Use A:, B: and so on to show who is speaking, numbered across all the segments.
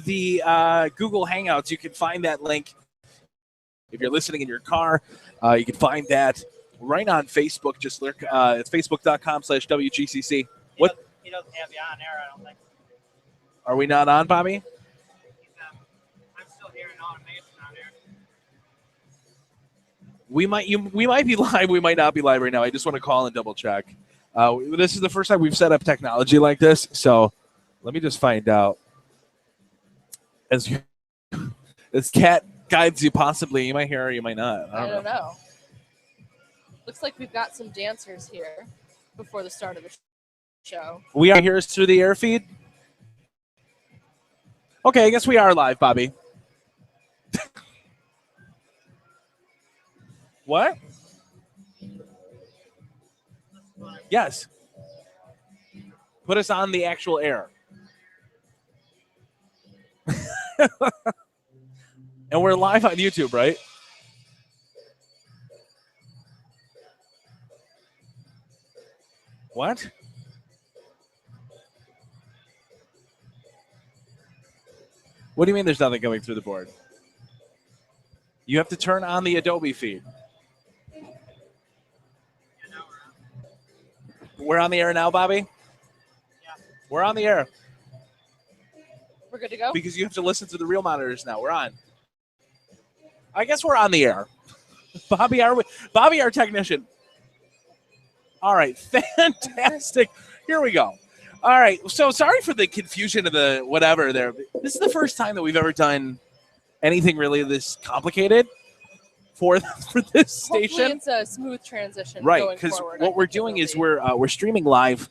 A: the Google Hangouts, you can find that link. If you're listening in your car, you can find that right on Facebook. Just look. It's facebook.com/WGCC. What?
B: He doesn't have you on there, I don't think.
A: Are we not on, Bobby?
B: I'm still hearing automation on there.
A: We might be live. We might not be live right now. I just want to call and double check. This is the first time we've set up technology like this, so let me just find out. As Kat guides you, possibly you might hear her, you might not.
C: I don't know. Looks like we've got some dancers here before the start of the show.
A: We are here through the air feed. Okay, I guess we are live, Bobby. What? Yes. Put us on the actual air. And we're live on YouTube, right? What? What do you mean there's nothing going through the board? You have to turn on the Adobe feed. We're on the air now, Bobby?
B: Yeah.
A: We're on the air.
C: We're good to go?
A: Because you have to listen to the real monitors now. We're on. I guess we're on the air. Bobby, our technician. All right, fantastic. Here we go. All right, so sorry for the confusion of the whatever there. This is the first time that we've ever done anything really this complicated for this station.
C: Hopefully it's a smooth transition.
A: Right,
C: going
A: because
C: forward.
A: what we're doing is we're streaming live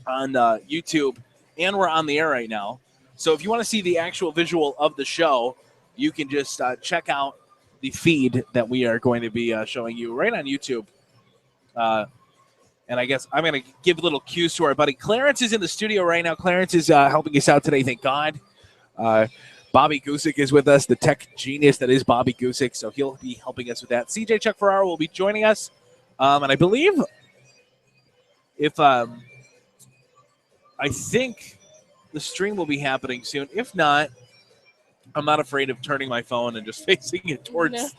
A: on YouTube, and we're on the air right now. So if you want to see the actual visual of the show, you can just check out the feed that we are going to be showing you right on YouTube. And I guess I'm going to give little cues to our buddy. Clarence is in the studio right now. Clarence is helping us out today, thank God. Bobby Gusick is with us, the tech genius that is Bobby Gusick, so he'll be helping us with that. CJ Chuck Ferraro will be joining us. And I believe if I think the stream will be happening soon. If not, I'm not afraid of turning my phone and just facing it towards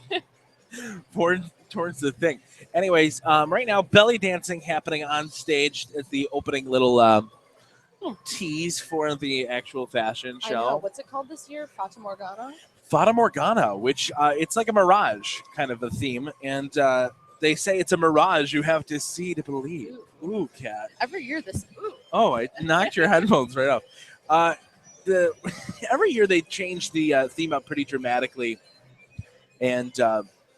A: the thing. Anyways, right now, belly dancing happening on stage at the opening little tease for the actual fashion show.
C: I know. What's it called this year? Fata Morgana?
A: Fata Morgana, which it's like a mirage kind of a theme. And they say it's a mirage you have to see to believe. Ooh, Kat.
C: Every year this. Ooh.
A: Oh, I knocked your headphones right off. Every year they change the theme up pretty dramatically. And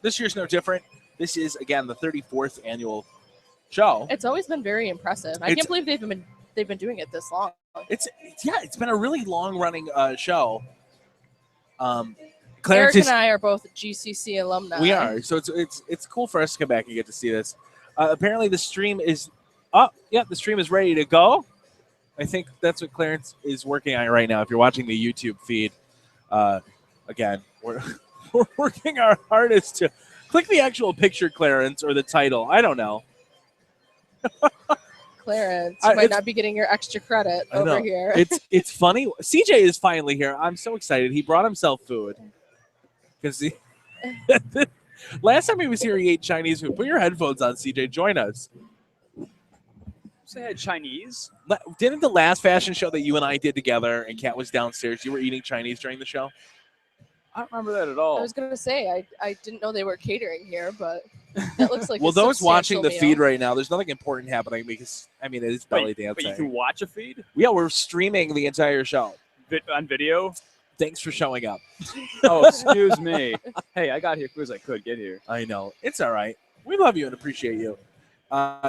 A: this year's no different. This is, again, the 34th annual show.
C: It's always been very impressive. I can't believe they've been doing it this long.
A: It's been a really long running show.
C: Clarence and I are both GCC alumni.
A: We are, so it's cool for us to come back and get to see this. Apparently, the stream is up. Yeah, the stream is ready to go. I think that's what Clarence is working on right now. If you're watching the YouTube feed, again, we're working our hardest to click the actual picture, Clarence, or the title. I don't know.
C: Clarence, you might not be getting your extra credit over here.
A: It's funny. CJ is finally here. I'm so excited. He brought himself food. Because last time he was here, he ate Chinese food. Put your headphones on, CJ. Join us.
D: So they had Chinese?
A: Didn't the last fashion show that you and I did together and Kat was downstairs, you were eating Chinese during the show?
D: I don't remember that at all.
C: I was going to say, I didn't know they were catering here, but that looks like
A: well,
C: a
A: those watching the
C: meal.
A: feed right now, there's nothing important happening because, I mean, it is belly dancing.
D: But you can watch a feed?
A: Yeah, we're streaming the entire show.
D: On video?
A: Thanks for showing up.
D: Oh, excuse me. Hey, I got here as quick as I could get here.
A: I know. It's all right. We love you and appreciate you.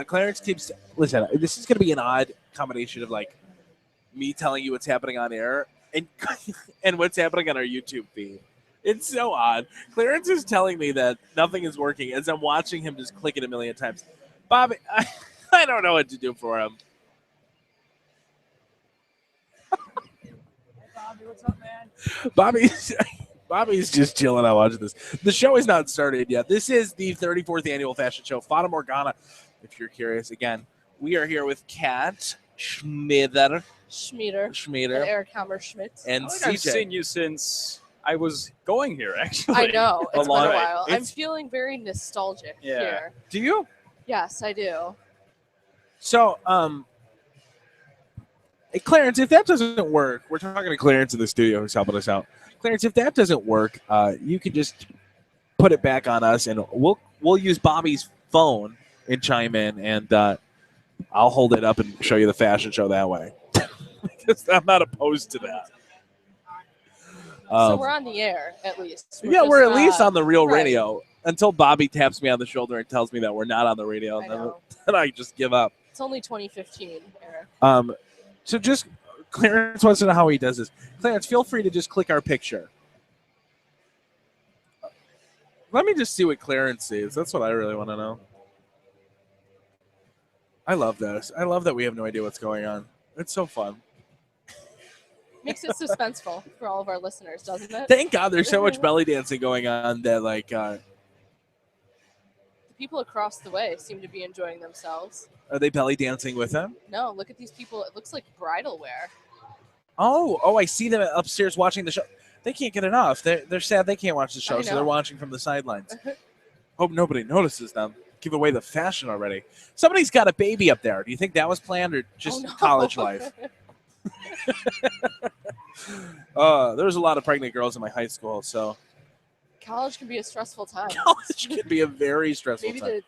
A: Clarence keeps... Listen, this is going to be an odd combination of, like, me telling you what's happening on air and what's happening on our YouTube feed. It's so odd. Clarence is telling me that nothing is working as I'm watching him just click it a million times. Bobby, I don't know what to do for him.
D: Hey, Bobby, what's up, man?
A: Bobby's just chilling out watching this. The show is not started yet. This is the 34th annual fashion show, Fata Morgana. If you're curious, again, we are here with Kat Schmither
C: Schmieder. And
A: Schmieder,
C: Eric Hammerschmidt.
A: and
D: I think I've
A: CJ.
D: seen you since I was going here, actually.
C: I know.
A: A
C: It's been
A: long
C: a
A: way.
C: while. I'm
A: It's-
C: feeling very nostalgic
D: Yeah.
C: here.
A: Do you?
C: Yes, I do.
A: So, hey, Clarence, if that doesn't work, we're talking to Clarence in the studio who's helping us out. Clarence, if that doesn't work, you can just put it back on us, and we'll use Bobby's phone and chime in, and I'll hold it up and show you the fashion show that way. Because I'm not opposed to that.
C: So we're on the air, at least.
A: Yeah, we're at least on the real
C: right.
A: radio until Bobby taps me on the shoulder and tells me that we're not on the radio,
C: I
A: and then,
C: know.
A: then I just give up.
C: It's only 2015, Eric.
A: So just Clarence wants to know how he does this. Clarence, feel free to just click our picture. Let me just see what Clarence sees. That's what I really want to know. I love this. I love that we have no idea what's going on. It's so fun.
C: Makes it suspenseful for all of our listeners, doesn't it?
A: Thank God there's so much belly dancing going on that
C: The people across the way seem to be enjoying themselves.
A: are they belly dancing with him?
C: No, look at these people. It looks like bridal wear.
A: Oh, I see them upstairs watching the show. They can't get enough. They're sad they can't watch the show,
C: I
A: so
C: know.
A: they're watching from the sidelines. Hope nobody notices them. Give away the fashion already. Somebody's got a baby up there. Do you think that was planned or just
C: Oh, no.
A: college life? There's a lot of pregnant girls in my high school, so
C: College can be a stressful time.
A: college can be a very stressful
C: Maybe
A: time.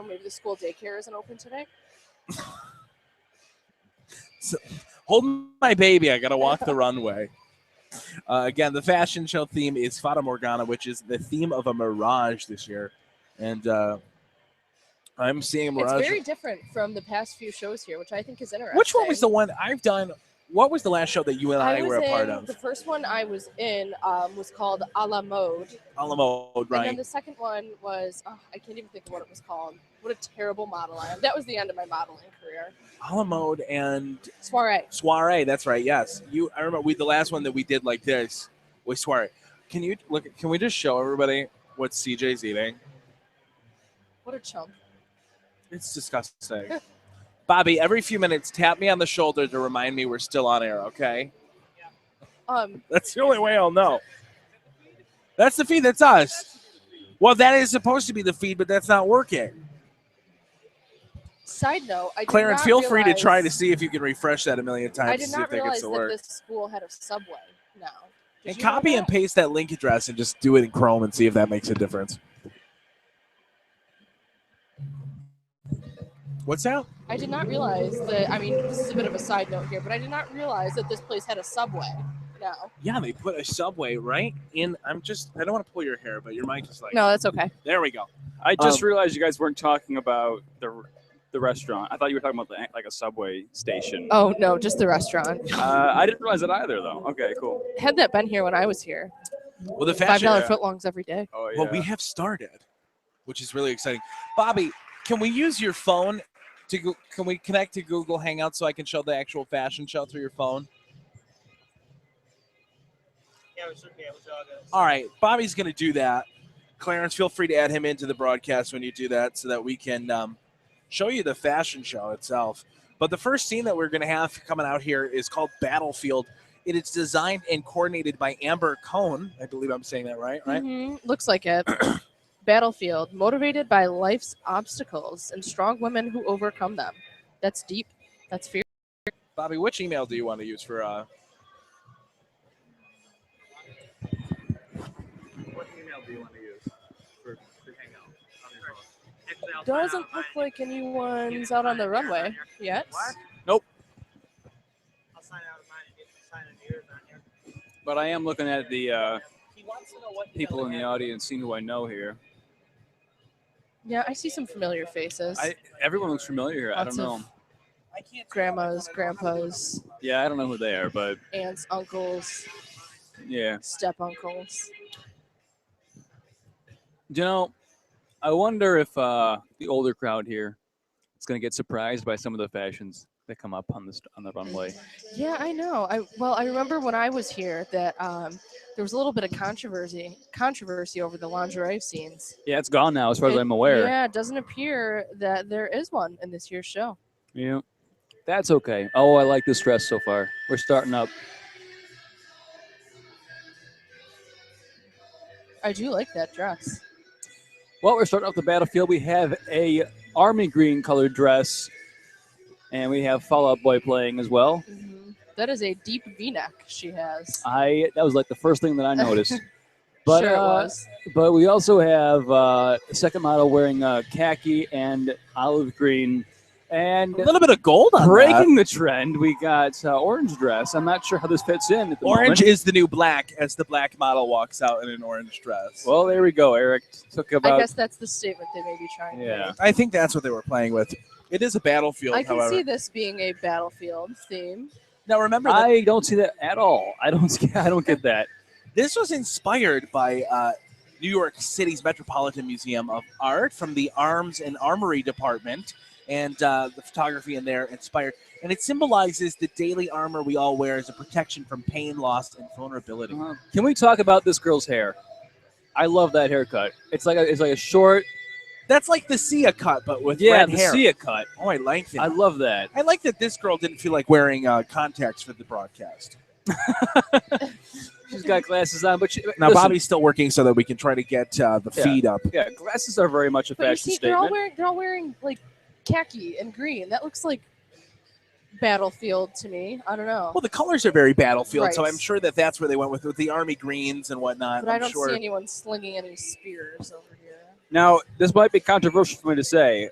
C: maybe the school daycare isn't open today.
A: Holding my baby, I gotta walk the runway. Again, the fashion show theme is Fata Morgana, which is the theme of a mirage this year, and I'm seeing a mirage.
C: It's very different from the past few shows here, which I think is interesting.
A: Which one was the one I've done? What was the last show that you and I were a part of?
C: The first one I was in was called A La Mode.
A: A La Mode,
C: And
A: right?
C: then the second one was, I can't even think of what it was called. What a terrible model I am. That was the end of my modeling career.
A: A La Mode and
C: Soiree.
A: Soiree. That's right. Yes, I remember the last one that we did like this was Soiree. Can you look? Can we just show everybody what CJ's eating?
C: What a chump.
A: It's disgusting. Bobby, every few minutes, tap me on the shoulder to remind me we're still on air, okay? That's the only way I'll know. That's the feed. That's us. Well, that is supposed to be the feed, but that's not working.
C: Side note, I did
A: Clarence,
C: not
A: feel free to
C: realize-
A: try to see if you can refresh that a million times
C: I
A: to
C: did
A: see if
C: not
A: that gets
C: realize
A: to
C: that
A: work.
C: this school had a subway now. Did
A: And
C: you know
A: copy and
C: that?
A: paste that link address and just do it in Chrome and see if that makes a difference. What's that?
C: I did not realize that. I mean, this is a bit of a side note here, but I did not realize that this place had a subway now.
A: Yeah, they put a subway right in. I don't want to pull your hair, but your mic is like.
C: No, that's okay.
A: There we go.
D: I just realized you guys weren't talking about the restaurant. I thought you were talking about like a subway station.
C: Oh no, just the restaurant.
D: I didn't realize that either, though. Okay, cool.
C: Had that been here when I was here,
A: Well, the
C: $5
A: fashion.
C: footlongs every day.
D: Oh yeah.
A: Well, we have started, which is really exciting. Bobby, can we use your phone can we connect to Google Hangouts so I can show the actual fashion show through your phone?
B: Yeah, we should be able to all go.
A: All right, Bobby's going to do that. Clarence, feel free to add him into the broadcast when you do that so that we can show you the fashion show itself. But the first scene that we're going to have coming out here is called Battlefield. It is designed and coordinated by Amber Cohn. I believe I'm saying that right?
C: Mhm, looks like it. Battlefield, motivated by life's obstacles and strong women who overcome them. That's deep. That's fierce.
A: Bobby, which email do you want to use for
B: What email do you want to use for Hangout on your phone? Actually, I'll sign out
C: Doesn't
B: of
C: look
B: mine.
C: like anyone's out on the runway yet.
B: What?
A: Nope.
B: I'll sign out of mine and get you sign into yours on here.
D: But I am looking at the
B: He wants to know what
D: people in the audience, seeing who I know here.
C: Yeah, I see some familiar faces.
D: Everyone looks familiar here. I
C: Lots
D: don't know.
C: of grandmas, grandpas,
D: Yeah, I don't know who they are, but
C: aunts, uncles,
D: yeah.
C: step uncles.
D: You know, I wonder if the older crowd here is going to get surprised by some of the fashions that come up on the runway.
C: Yeah, I know. I remember when I was here that there was a little bit of controversy over the lingerie scenes.
D: Yeah, it's gone now, as far as I'm aware.
C: Yeah, it doesn't appear that there is one in this year's show.
D: Yeah. That's okay. Oh, I like this dress so far. We're starting up.
C: I do like that dress.
D: Well, we're starting off the battlefield. We have a army green colored dress, and we have Fall Out Boy playing as well.
C: That is a deep V-neck she has.
D: That was like the first thing that I noticed. But,
C: Sure it was.
D: But we also have the second model wearing khaki and olive green. And
A: A little bit of gold on
D: breaking the trend, we got orange dress. I'm not sure how this fits in at the
A: Orange
D: moment.
A: is the new black as the black model walks out in an orange dress.
D: Well, there we go. Eric took about.
C: I guess that's the statement they may be trying to
D: Yeah.
C: make.
A: I think that's what they were playing with. It is a battlefield,
C: I can
A: however.
C: see this being a battlefield theme.
A: Now remember that
D: I don't see that at all. I don't get that.
A: this was inspired by New York City's Metropolitan Museum of Art from the Arms and Armory Department. And the photography in there inspired. And it symbolizes the daily armor we all wear as a protection from pain, loss, and vulnerability.
D: Can we talk about this girl's hair? I love that haircut. It's like a short.
A: That's like the Sia cut, but with red
D: the
A: hair.
D: Sia cut.
A: Oh, I like it.
D: I love that.
A: I like that this girl didn't feel like wearing contacts for the broadcast.
D: She's got glasses on, but
A: Now,
D: listen,
A: Bobby's still working so that we can try to get the feed up.
D: Yeah, glasses are very much a
C: But you
D: fashion
C: see, they're
D: statement.
C: all wearing like khaki and green. That looks like battlefield to me. I don't know.
A: Well, the colors are very battlefield, so
C: Right.
A: I'm sure that that's where they went with the army greens and whatnot.
C: But I
A: I'm
C: don't
A: sure.
C: see anyone slinging any spears over here.
D: Now, this might be controversial for me to say,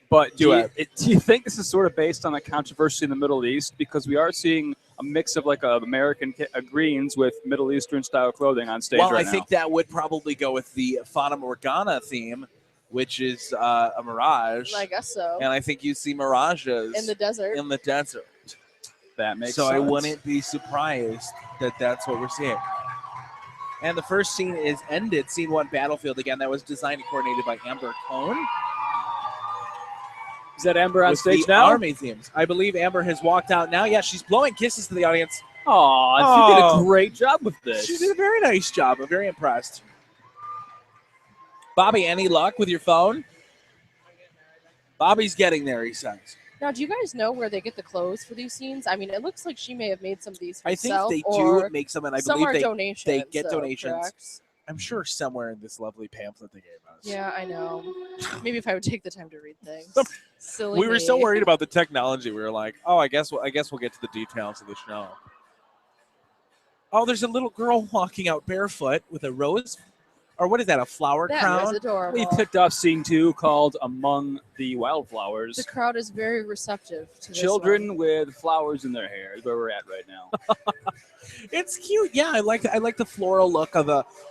D: but do you think this is sort of based on a controversy in the Middle East? Because we are seeing a mix of like American greens with Middle Eastern style clothing on stage
A: Well,
D: right
A: I
D: now.
A: think that would probably go with the Fata Morgana theme, which is a mirage.
C: I guess so.
A: And I think you see mirages
C: In the desert.
A: in the desert.
D: that makes
A: So
D: sense.
A: I wouldn't be surprised that that's what we're seeing. And the first scene is ended. Scene 1, Battlefield. Again, that was designed and coordinated by Amber Cohn.
D: Is that Amber on
A: with
D: stage
A: the
D: now?
A: Army themes. I believe Amber has walked out now. Yeah, she's blowing kisses to the audience.
D: Aw, she did a great job with this.
A: She did a very nice job. I'm very impressed. Bobby, any luck with your phone? Bobby's getting there, he says.
C: Now, do you guys know where they get the clothes for these scenes? I mean, it looks like she may have made some of these
A: I think
C: herself.
A: they
C: or
A: do make some, and I
C: some
A: believe
C: are donations.
A: they get
C: so,
A: donations.
C: correct?
A: I'm sure somewhere in this lovely pamphlet they gave us.
C: Yeah, I know. Maybe if I would take the time to read things. Silly
A: We were
C: me.
A: so worried about the technology. We were like, oh, I guess we'll get to the details of the show. Oh, there's a little girl walking out barefoot with a rose, or what is that? A flower
C: That
A: crown?
C: was adorable.
D: We picked off scene 2 called Among the Wildflowers.
C: The crowd is very receptive to this
D: Children
C: one.
D: with flowers in their hair is where we're at right now.
A: It's cute. Yeah, I like the floral look of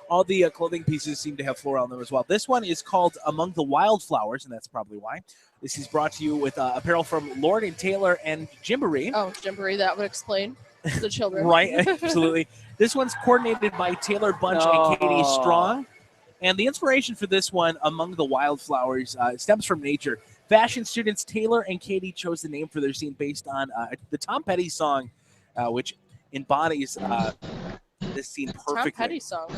A: all the clothing pieces seem to have floral on them as well. This one is called Among the Wildflowers, and that's probably why. This is brought to you with apparel from Lord and Taylor and Gymboree.
C: Oh, Gymboree, that would explain the children.
A: Right, absolutely. This one's coordinated by Taylor Bunch and Katie Strong. And the inspiration for this one, Among the Wildflowers, stems from nature. Fashion students Taylor and Katie chose the name for their scene based on the Tom Petty song, which embodies this scene perfectly.
C: Tom Petty song.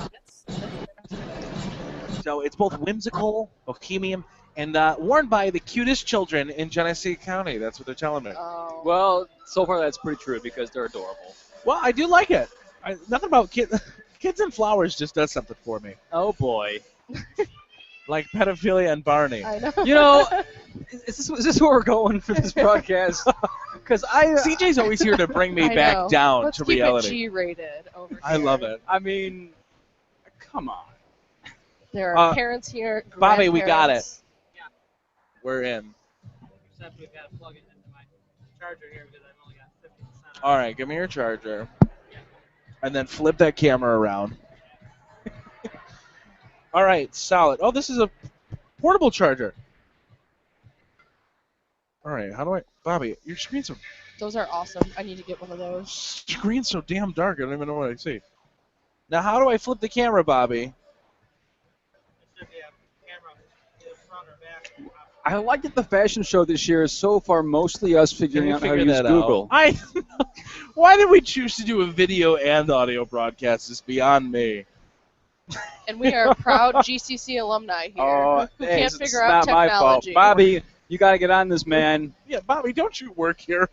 A: So it's both whimsical, bohemian, and worn by the cutest children in Genesee County. That's what they're telling me.
C: Oh.
D: Well, so far that's pretty true because they're adorable.
A: Well, I do like it. Nothing about kids and flowers just does something for me.
D: Oh boy.
A: Like pedophilia and Barney.
C: I know.
D: You know, is this where we're going for this broadcast? Because
A: CJ's always here to bring me
C: I
A: back
C: know.
A: down
C: Let's
A: to
C: keep
A: reality.
C: it G-rated over here.
A: I love it.
D: I mean, come on.
C: There are parents here.
A: Bobby, we got it.
C: grandparents.
A: We're in.
B: Except we've got to plug it into my charger here because I've only got 50%.
A: All right, give me your charger. And then flip that camera around. All right, solid. Oh, this is a portable charger. All right, how do I... Bobby, your screen's
C: Those are awesome. I need to get one of those.
A: screen's so damn dark, I don't even know what I see. Now, how do I flip the camera, Bobby?
B: It should be a camera either front or back.
D: I like that the fashion show this year is so far mostly us figuring out how to use Google.
A: Why did we choose to do a video and audio broadcast? It's beyond me.
C: And we are proud GCC alumni here who can't figure out
D: not my fault.
C: technology.
D: Bobby, you got to get on this, man.
A: Yeah, Bobby, don't you work here?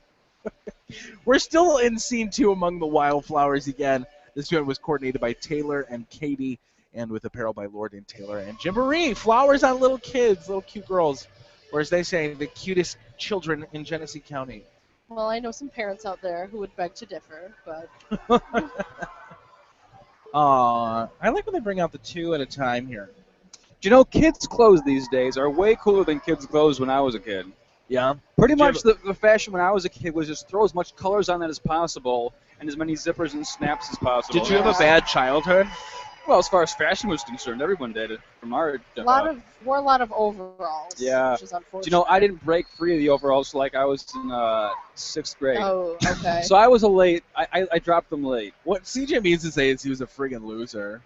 A: We're still in scene 2 among the wildflowers again. This one was coordinated by Taylor and Katie, and with apparel by Lord and Taylor and Jimboree. Flowers on little kids, little cute girls, or as they say, the cutest children in Genesee County.
C: Well, I know some parents out there who would beg to differ, but
A: I like when they bring out the 2 at a time here.
D: Do you know, kids' clothes these days are way cooler than kids' clothes when I was a kid.
A: Yeah.
D: Pretty
A: Did you
D: much the fashion when I was a kid was just throw as much colors on that as possible and as many zippers and snaps as possible.
A: Did you have a bad childhood?
D: Well, as far as fashion was concerned, everyone did it from our
C: wore a lot of overalls.
D: Yeah.
C: Which is unfortunate.
D: Do you know, I didn't break free of the overalls till like I was in 6th grade.
C: Oh, okay.
D: So I was I dropped them late.
A: What CJ means to say is he was a friggin' loser.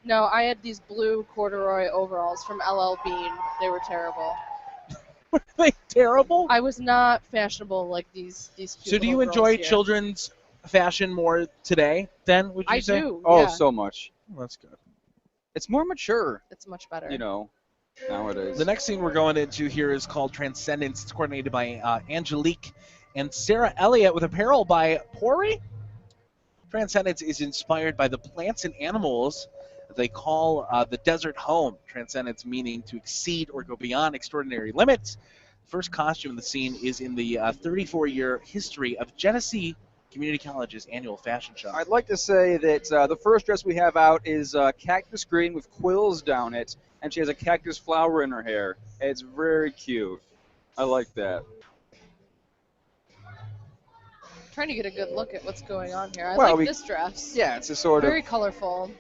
C: No, I had these blue corduroy overalls from LL Bean. They were terrible.
A: Were they terrible?
C: I was not fashionable like these cute
A: So do you
C: little
A: enjoy
C: girls here.
A: children's fashion more today then, would you
C: I
A: say?
C: do.
D: Oh,
C: yeah.
D: so much.
A: Well, that's good.
D: It's more mature,
C: It's much better.
D: you know, nowadays.
A: The next scene we're going into here is called Transcendence. It's coordinated by Angelique and Sarah Elliott with apparel by Pori. Transcendence is inspired by the plants and animals that they call the desert home. Transcendence meaning to exceed or go beyond extraordinary limits. The first costume in the scene is in the 34-year history of Genesee Community College's annual fashion show.
D: I'd like to say that the first dress we have out is cactus green with quills down it, and she has a cactus flower in her hair. It's very cute. I like that.
C: Trying to get a good look at what's going on here. I
D: Well,
C: like this dress.
D: Yeah, it's a sort
C: Very
D: of
C: colorful.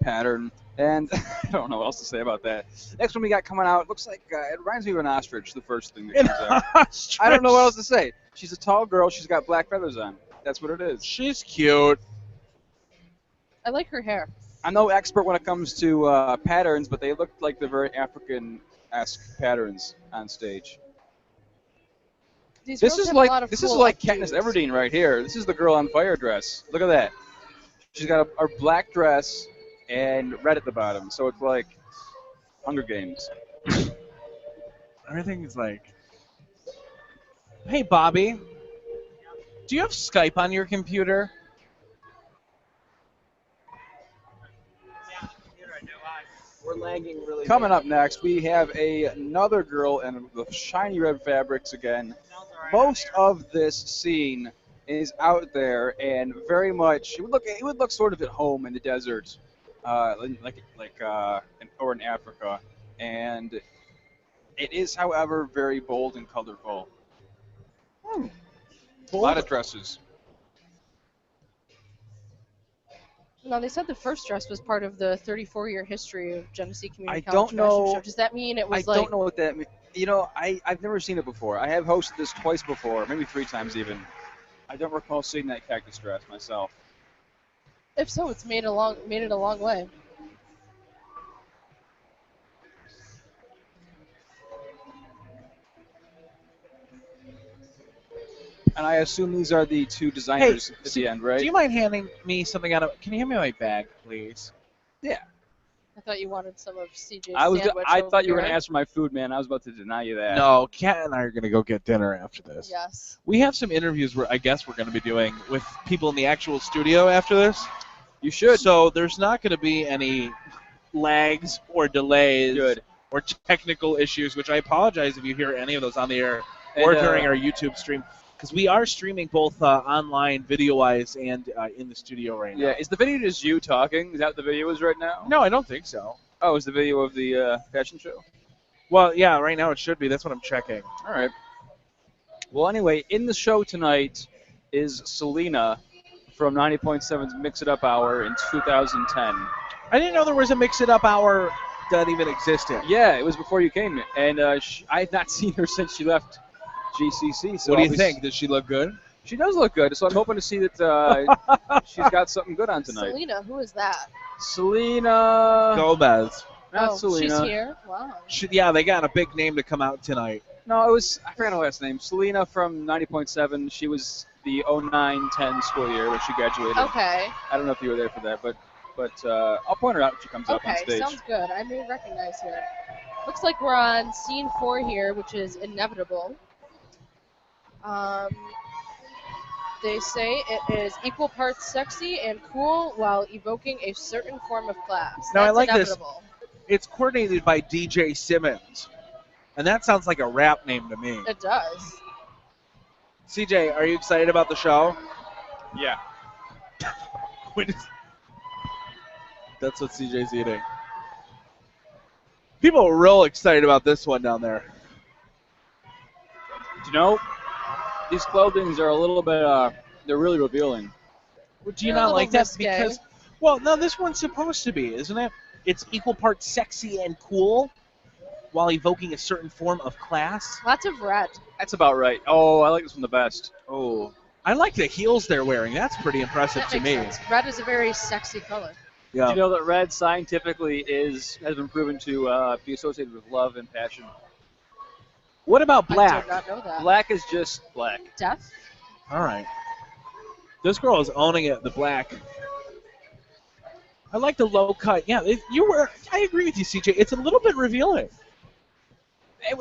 D: pattern, and I don't know what else to say about that. Next one we got coming out looks like it reminds me of an ostrich. The first thing that comes out. I don't know what else to say. She's a tall girl. She's got black feathers on. That's what it is.
A: She's cute.
C: I like her hair.
D: I'm no expert when it comes to patterns, but they look like they're very African-esque patterns on stage.
C: These
D: This
C: girls
D: is
C: have a lot of
D: this is
C: cool
D: like
C: updos.
D: Katniss Everdeen right here. This is the girl on fire dress. Look at that. She's got a black dress and red at the bottom, so it's like Hunger Games.
A: Everything is like, hey, Bobby, do you have Skype on your computer? We're lagging really
D: Coming up next, we have another girl in the shiny red fabrics again. Most of this scene is out there and very much it would look sort of at home in the desert, or in Africa, and it is, however, very bold and colorful. A lot of dresses.
C: No, they said the first dress was part of the 34-year history of Genesee Community
D: I
C: College
D: don't know-
C: Fashion Show. Does that mean it was
D: I don't know what that means. You know, I've never seen it before. I have hosted this twice before, maybe 3 times even. I don't recall seeing that cactus dress myself.
C: If so, it's made it a long way.
D: And I assume these are the 2 designers at the end, right?
A: Do you mind handing me something out of? Can you hand me my bag, please?
D: Yeah.
C: I thought you wanted some of CJ's
D: I
C: sandwich
D: thought you were
C: over
D: going to
C: here.
D: ask for my food, man. I was about to deny you that.
A: No, Kat and I are going to go get dinner after this.
C: Yes.
A: We have some interviews where I guess we're going to be doing with people in the actual studio after this.
D: You should.
A: So there's not going to be any lags or delays
D: Good.
A: or technical issues, which I apologize if you hear any of those on the air
D: And,
A: or during our YouTube stream, because we are streaming both online, video-wise, and in the studio right now.
D: Yeah, is the video just you talking? Is that what the video is right now?
A: No, I don't think so.
D: Oh, is the video of the fashion show?
A: Well, yeah, right now it should be. That's what I'm checking.
D: All right. Well, anyway, in the show tonight is Selena from 90.7's Mix It Up Hour in 2010.
A: I didn't know there was a Mix It Up hour that even existed.
D: Yeah, it was before you came, and I have not seen her since she left GCC. So
A: What do you
D: I'll be-
A: think? Does she look good?
D: She does look good, so I'm hoping to see that she's got something good on tonight.
C: Selena, who is that?
D: Selena.
A: Gomez.
D: Not
C: oh,
D: Selena.
C: she's here. Wow.
A: Yeah, they got a big name to come out tonight.
D: No, it was, I forgot her last name. Selena from 90.7. She was the 09-10 school year when she graduated.
C: Okay.
D: I don't know if you were there for that, but I'll point her out when she comes up on
C: Okay,
D: stage.
C: sounds good. I may recognize her. Looks like we're on scene 4 here, which is inevitable. They say it is equal parts sexy and cool while evoking a certain form of class.
A: Now, I
C: That's
A: like this.
C: inevitable.
A: It's coordinated by DJ Simmons. And that sounds like a rap name to me.
C: It does.
A: CJ, are you excited about the show?
D: Yeah.
A: That's what CJ's eating. People are real excited about this one down there.
D: You know, these clothings are a little bit, they're really revealing.
A: Do you
C: They're a
A: not
C: little
A: like that?
C: risque.
A: Because, well, no, this one's supposed to be, isn't it? It's equal parts sexy and cool while evoking a certain form of class.
C: Lots of red.
D: That's about right. Oh, I like this one the best.
A: Oh, I like the heels they're wearing. That's pretty impressive
C: That
A: to
C: makes
A: me.
C: sense. Red is a very sexy color.
A: Yeah.
D: Did you know that red scientifically has been proven to be associated with love and passion?
A: What about
C: I
A: black?
C: did not know that.
D: Black is just black.
C: Death?
A: All right. This girl is owning it, the black. I like the low cut. Yeah, I agree with you, CJ. It's a little bit revealing.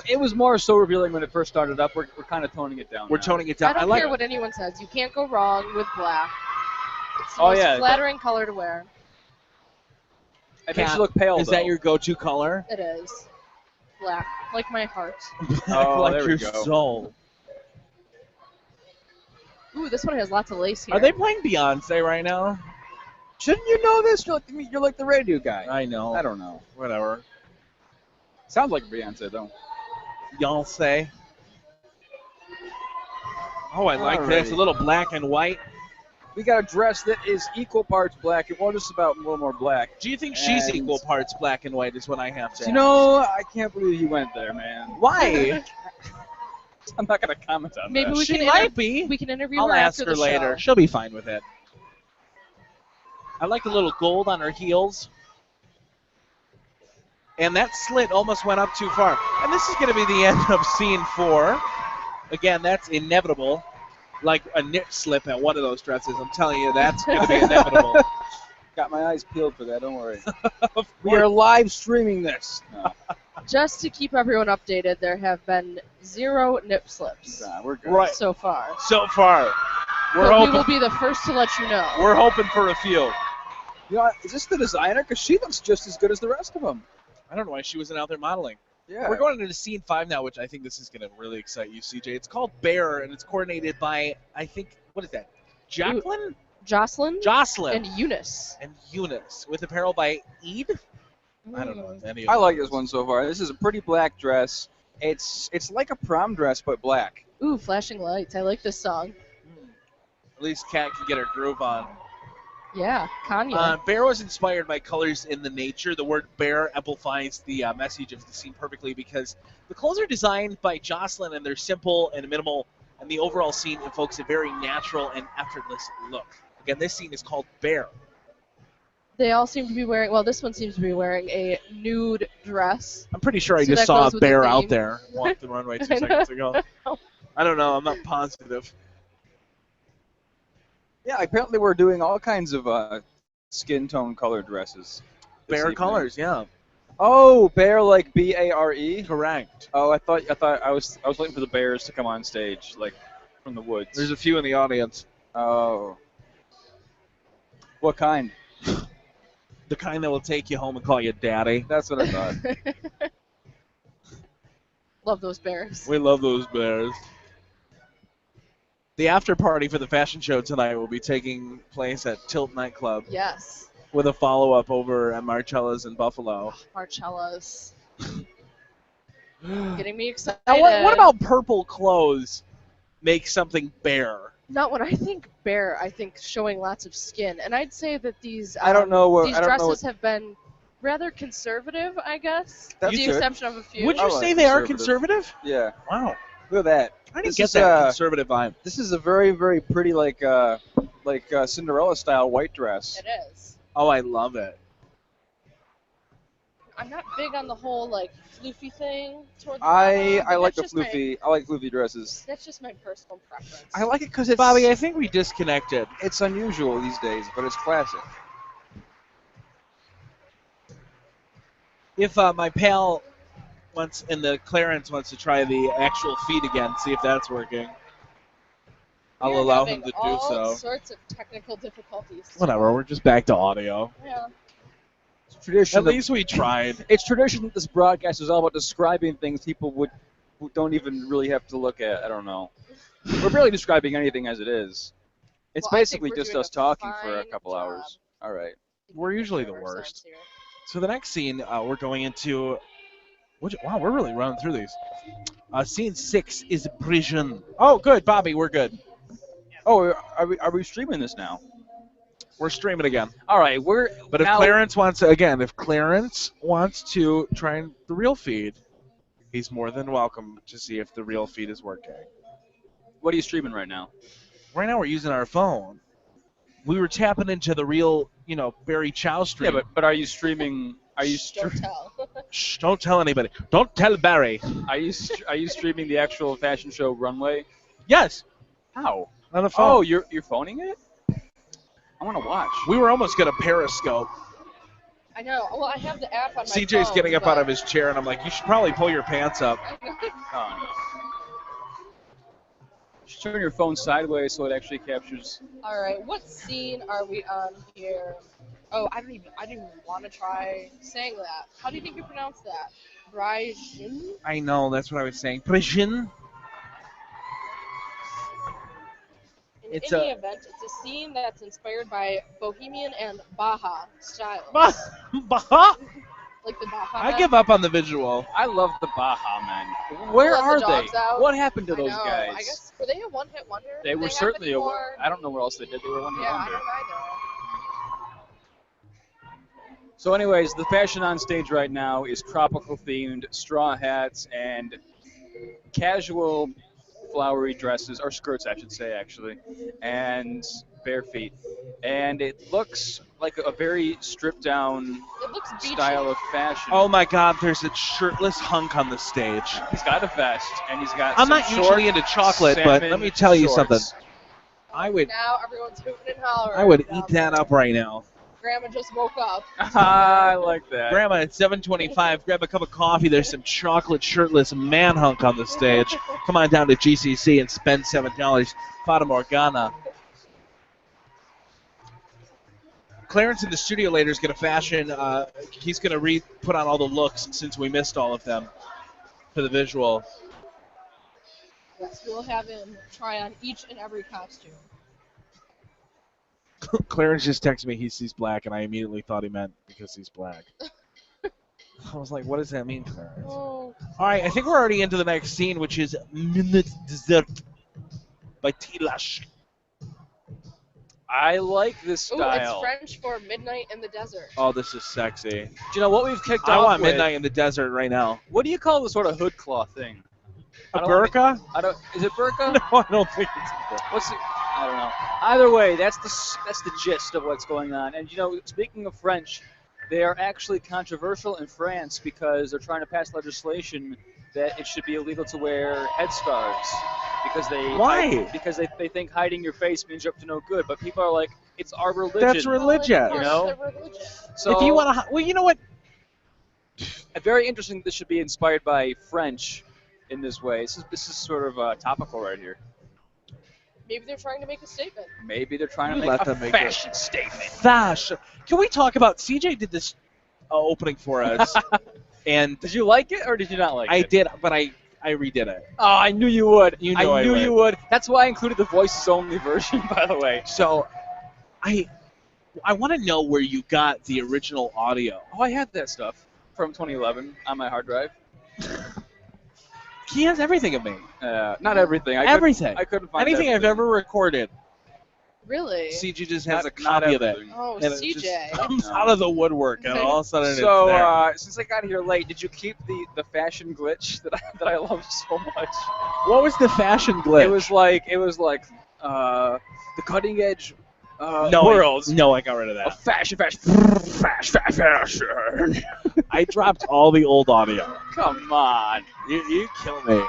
D: It was more so revealing when it first started up. We're kind of toning it down.
A: We're
D: now.
A: toning it
C: I
A: down.
C: don't
A: like
C: care what anyone says. You can't go wrong with black. It's the
D: Oh,
C: most
D: yeah.
C: flattering color to wear.
D: It makes
A: Kat,
D: you look pale.
A: Is
D: though.
A: that your go-to color?
C: It is. Black. Like my heart.
D: Oh,
A: like
D: there
A: your
D: we go.
A: soul.
C: Ooh, this one has lots of lace here.
A: Are they playing Beyonce right now?
D: Shouldn't you know this? You're like the radio guy.
A: I know.
D: I don't know.
A: Whatever.
D: Sounds like Beyonce though.
A: Y'all say. Oh, I like this.
D: Alrighty.
A: A little black and white.
D: We got a dress that is equal parts black and well, just about a little more black.
A: Do you think she's
D: And-
A: equal parts black and white is what I have to
D: You
A: ask.
D: know, I can't believe you went there, man.
A: Why?
D: I'm not gonna comment on
C: Maybe
D: that.
C: we
A: she
C: can
A: might be.
C: We can interview
A: I'll
C: her
A: ask
C: after
A: her
C: the
A: later.
C: show.
A: She'll be fine with it. I like the little gold on her heels. And that slit almost went up too far. And this is going to be the end of scene 4. Again, that's inevitable. Like a nip slip at one of those dresses. I'm telling you, that's going to be inevitable.
D: Got my eyes peeled for that. Don't worry. We are live streaming this. No,
C: Just to keep everyone updated, there have been 0 nip slips
D: we're good.
A: Right.
C: so far.
A: So far, we're
C: But we
A: hoping,
C: will be the first to let you know.
A: we're hoping for a few.
D: You know, is this the designer? Because she looks just as good as the rest of them.
A: I don't know why she wasn't out there modeling.
D: Yeah.
A: We're going into scene 5 now, which I think this is going to really excite you, CJ. It's called Bear, and it's coordinated by, I think, what is that? Jacqueline?
C: Jocelyn
A: Jocelyn.
C: and Eunice.
A: And Eunice, with apparel by Eid? I don't know any of
D: I like
A: those.
D: this one so far. This is a pretty black dress. It's like a prom dress, but black.
C: Ooh, flashing lights. I like this song.
A: At least Kat can get her groove on.
C: Yeah, Kanye.
A: Bear was inspired by colors in the nature. The word bear amplifies the message of the scene perfectly because the clothes are designed by Jocelyn and they're simple and minimal, and the overall scene evokes a very natural and effortless look. Again, this scene is called Bear.
C: They all seem to be wearing, well, this one seems to be wearing a nude dress.
A: I'm pretty sure I
C: So
A: just
C: that
A: saw
C: goes
A: a
C: with the
A: bear out
C: theme.
A: there walk the runway 2
C: I know.
A: seconds ago. I don't know. I'm not positive.
D: Yeah, apparently we're doing all kinds of skin tone color dresses. this
A: Bear
D: evening.
A: colors, yeah.
D: Oh, bear like B-A-R-E.
A: Correct.
D: Oh, I was waiting for the bears to come on stage, like from the woods.
A: There's a few in the audience.
D: Oh. What kind?
A: The kind that will take you home and call you daddy.
D: That's what I thought.
C: Love those bears.
A: We love those bears. The after party for the fashion show tonight will be taking place at Tilt Nightclub
C: Yes.
A: with a follow-up over at Marcella's in Buffalo.
C: Marcellas. Getting me excited.
A: Now, what about purple clothes make something bare?
C: Not when I think bear, I think showing lots of skin. And I'd say that these
D: I don't know what.
C: these
D: I don't know
C: dresses
D: what.
C: have been rather conservative, I guess.
D: That's
C: with the
D: good.
C: exception of a few.
A: Would you
D: I like
A: say they are
D: conservative.
A: conservative?
D: Yeah.
A: Wow.
D: Look at that.
A: I didn't
D: This
A: get
D: is,
A: that conservative vibe.
D: This is a very, very pretty, like Cinderella style white dress.
C: It is.
A: Oh, I love it.
C: I'm not big on the whole like floofy thing toward the
D: I
C: bottom, but
D: like the
C: that's just
D: floofy. I like floofy dresses.
C: That's just my personal preference.
D: I like it because it's
A: Bobby, I think we disconnected.
D: it's unusual these days, but it's classic.
A: If my pal Clarence wants to try the actual feet again, see if that's working. I'll
C: We're
A: allow
C: having
A: him to do
C: all
A: so.
C: sorts of technical difficulties.
A: Whatever, we're just back to audio.
C: Yeah.
D: It's tradition.
A: At least we tried.
D: It's tradition that this broadcast is all about describing things people who don't even really have to look at. I don't know. We're barely describing anything as it is. It's
C: Well, I think
D: basically
C: we're
D: just
C: doing
D: us
C: a
D: talking for a
C: fine
D: couple
C: job.
D: hours. All right.
A: We're usually the worst. So the next scene, we're going into. Wow, we're really running through these. Scene 6 is prison. Oh, good, Bobby, we're good.
D: Oh, are we streaming this now?
A: We're streaming again.
D: All right,
A: But if
D: now,
A: Clarence wants to try the real feed, he's more than welcome to see if the real feed is working.
D: What are you streaming right now?
A: Right now we're using our phone. We were tapping into the real, Barry Chow stream.
D: Yeah, but are you streaming?
C: Don't tell.
A: Shh, don't tell anybody. Don't tell Barry.
D: Are you streaming the actual fashion show runway?
A: Yes,
D: How?
A: on the phone.
D: Oh, you're phoning it? I want to watch.
A: We were almost going to Periscope.
C: I know. Well, I have the app on my
A: CJ's
C: phone,
A: getting up
C: but-
A: out of his chair, and I'm like, you should probably pull your pants up.
D: Oh, no. Just turn your phone sideways so it actually captures.
C: All right. What scene are we on here? Oh, I didn't even want to try saying that. How do you think you pronounce that? Brajin?
A: I know, that's what I was saying. Prison.
C: In
A: It's
C: any
A: a-
C: event, it's a scene that's inspired by Bohemian and Baja style.
A: Baja?
C: Like the Baja.
A: I give up on the visual.
D: I love the Baja Men. Where
C: Let the
D: are
C: dogs
D: they?
C: out.
D: What happened to
C: I
D: those
C: know.
D: guys?
C: I guess were they a one-hit wonder?
D: They
C: Do
D: were
C: have
D: certainly
C: any
D: a.
C: more?
D: I don't know what else they did. They were one hit
C: Yeah, I
D: wonder.
C: don't either.
D: So, anyways, the fashion on stage right now is tropical themed, straw hats, and casual flowery dresses, or skirts, I should say, actually, and bare feet. And it looks like a very stripped down
C: It looks beachy.
D: style of fashion.
A: Oh my god, there's a shirtless hunk on the stage.
D: He's got a vest, and he's got
A: I'm
D: some
A: not
D: short
A: usually into chocolate, but
D: salmon
A: let me tell you
D: shorts.
A: something. I would
C: Now everyone's hooting and hollering.
A: I would
C: down
A: eat that
C: there.
A: up right now.
C: Grandma just woke up.
D: I like that.
A: Grandma, at 7:25, grab a cup of coffee. There's some chocolate shirtless man hunk on the stage. Come on down to GCC and spend $7. Fata Morgana. Clarence in the studio later is going to fashion. He's going to put on all the looks since we missed all of them for the visual.
C: Yes, we'll have him try on each and every costume.
A: Clarence just texted me he sees black, and I immediately thought he meant because he's black. I was like, what does that mean, Clarence?
C: Oh.
A: All right, I think we're already into the next scene, which is Minute Dessert by Tilash.
D: I like this
C: Ooh,
D: style.
C: it's French for midnight in the desert.
A: Oh, this is sexy.
D: Do you know what we've kicked
A: I
D: off
A: want
D: with?
A: Midnight in the Desert right now.
D: What do you call the sort of hood cloth thing?
A: A
D: I don't wanna be-
A: burqa?
D: I don't. Is it burqa?
A: No, I don't think it's a burqa.
D: What's it? I don't know. Either way, that's the gist of what's going on. And speaking of French, they are actually controversial in France because they're trying to pass legislation that it should be illegal to wear headscarves because they
A: Why?
D: Because they think hiding your face means you're up to no good. But people are like, it's our religion.
A: That's religion.
D: You know?
C: It's a religion.
D: So
A: If you want to, well, you know what?
D: very interesting. This should be inspired by French in this way. This is sort of topical right here.
C: Maybe they're trying to make a statement.
D: Maybe they're trying to
A: Let
D: make a
A: them make
D: fashion statement.
A: Fashion. Can we talk about CJ did this opening for us, and
D: Did you like it or did you not like
A: I
D: it?
A: did, but I redid it.
D: Oh, I knew you would.
A: You know I
D: knew
A: would.
D: you would. That's why I included the voices only version, by the way.
A: So, I want to know where you got the original audio.
D: Oh, I had that stuff from 2011 on my hard drive.
A: He has everything of me.
D: Not everything.
A: Everything.
D: I couldn't find
A: Anything I've
D: everything.
A: ever recorded.
C: Really?
A: CJ just has a
D: Not
A: copy of it.
D: everything.
C: Oh,
A: And it
C: CJ.
A: just comes
D: No.
A: out of the woodwork, and all of a sudden it's
D: So,
A: there.
D: since I got here late, did you keep the fashion glitch that I love so much?
A: What was the fashion glitch?
D: It was like the cutting edge
A: no,
D: world
A: No, I got rid of that.
D: of fashion.
A: I dropped all the old audio.
D: Come on.
A: You kill me.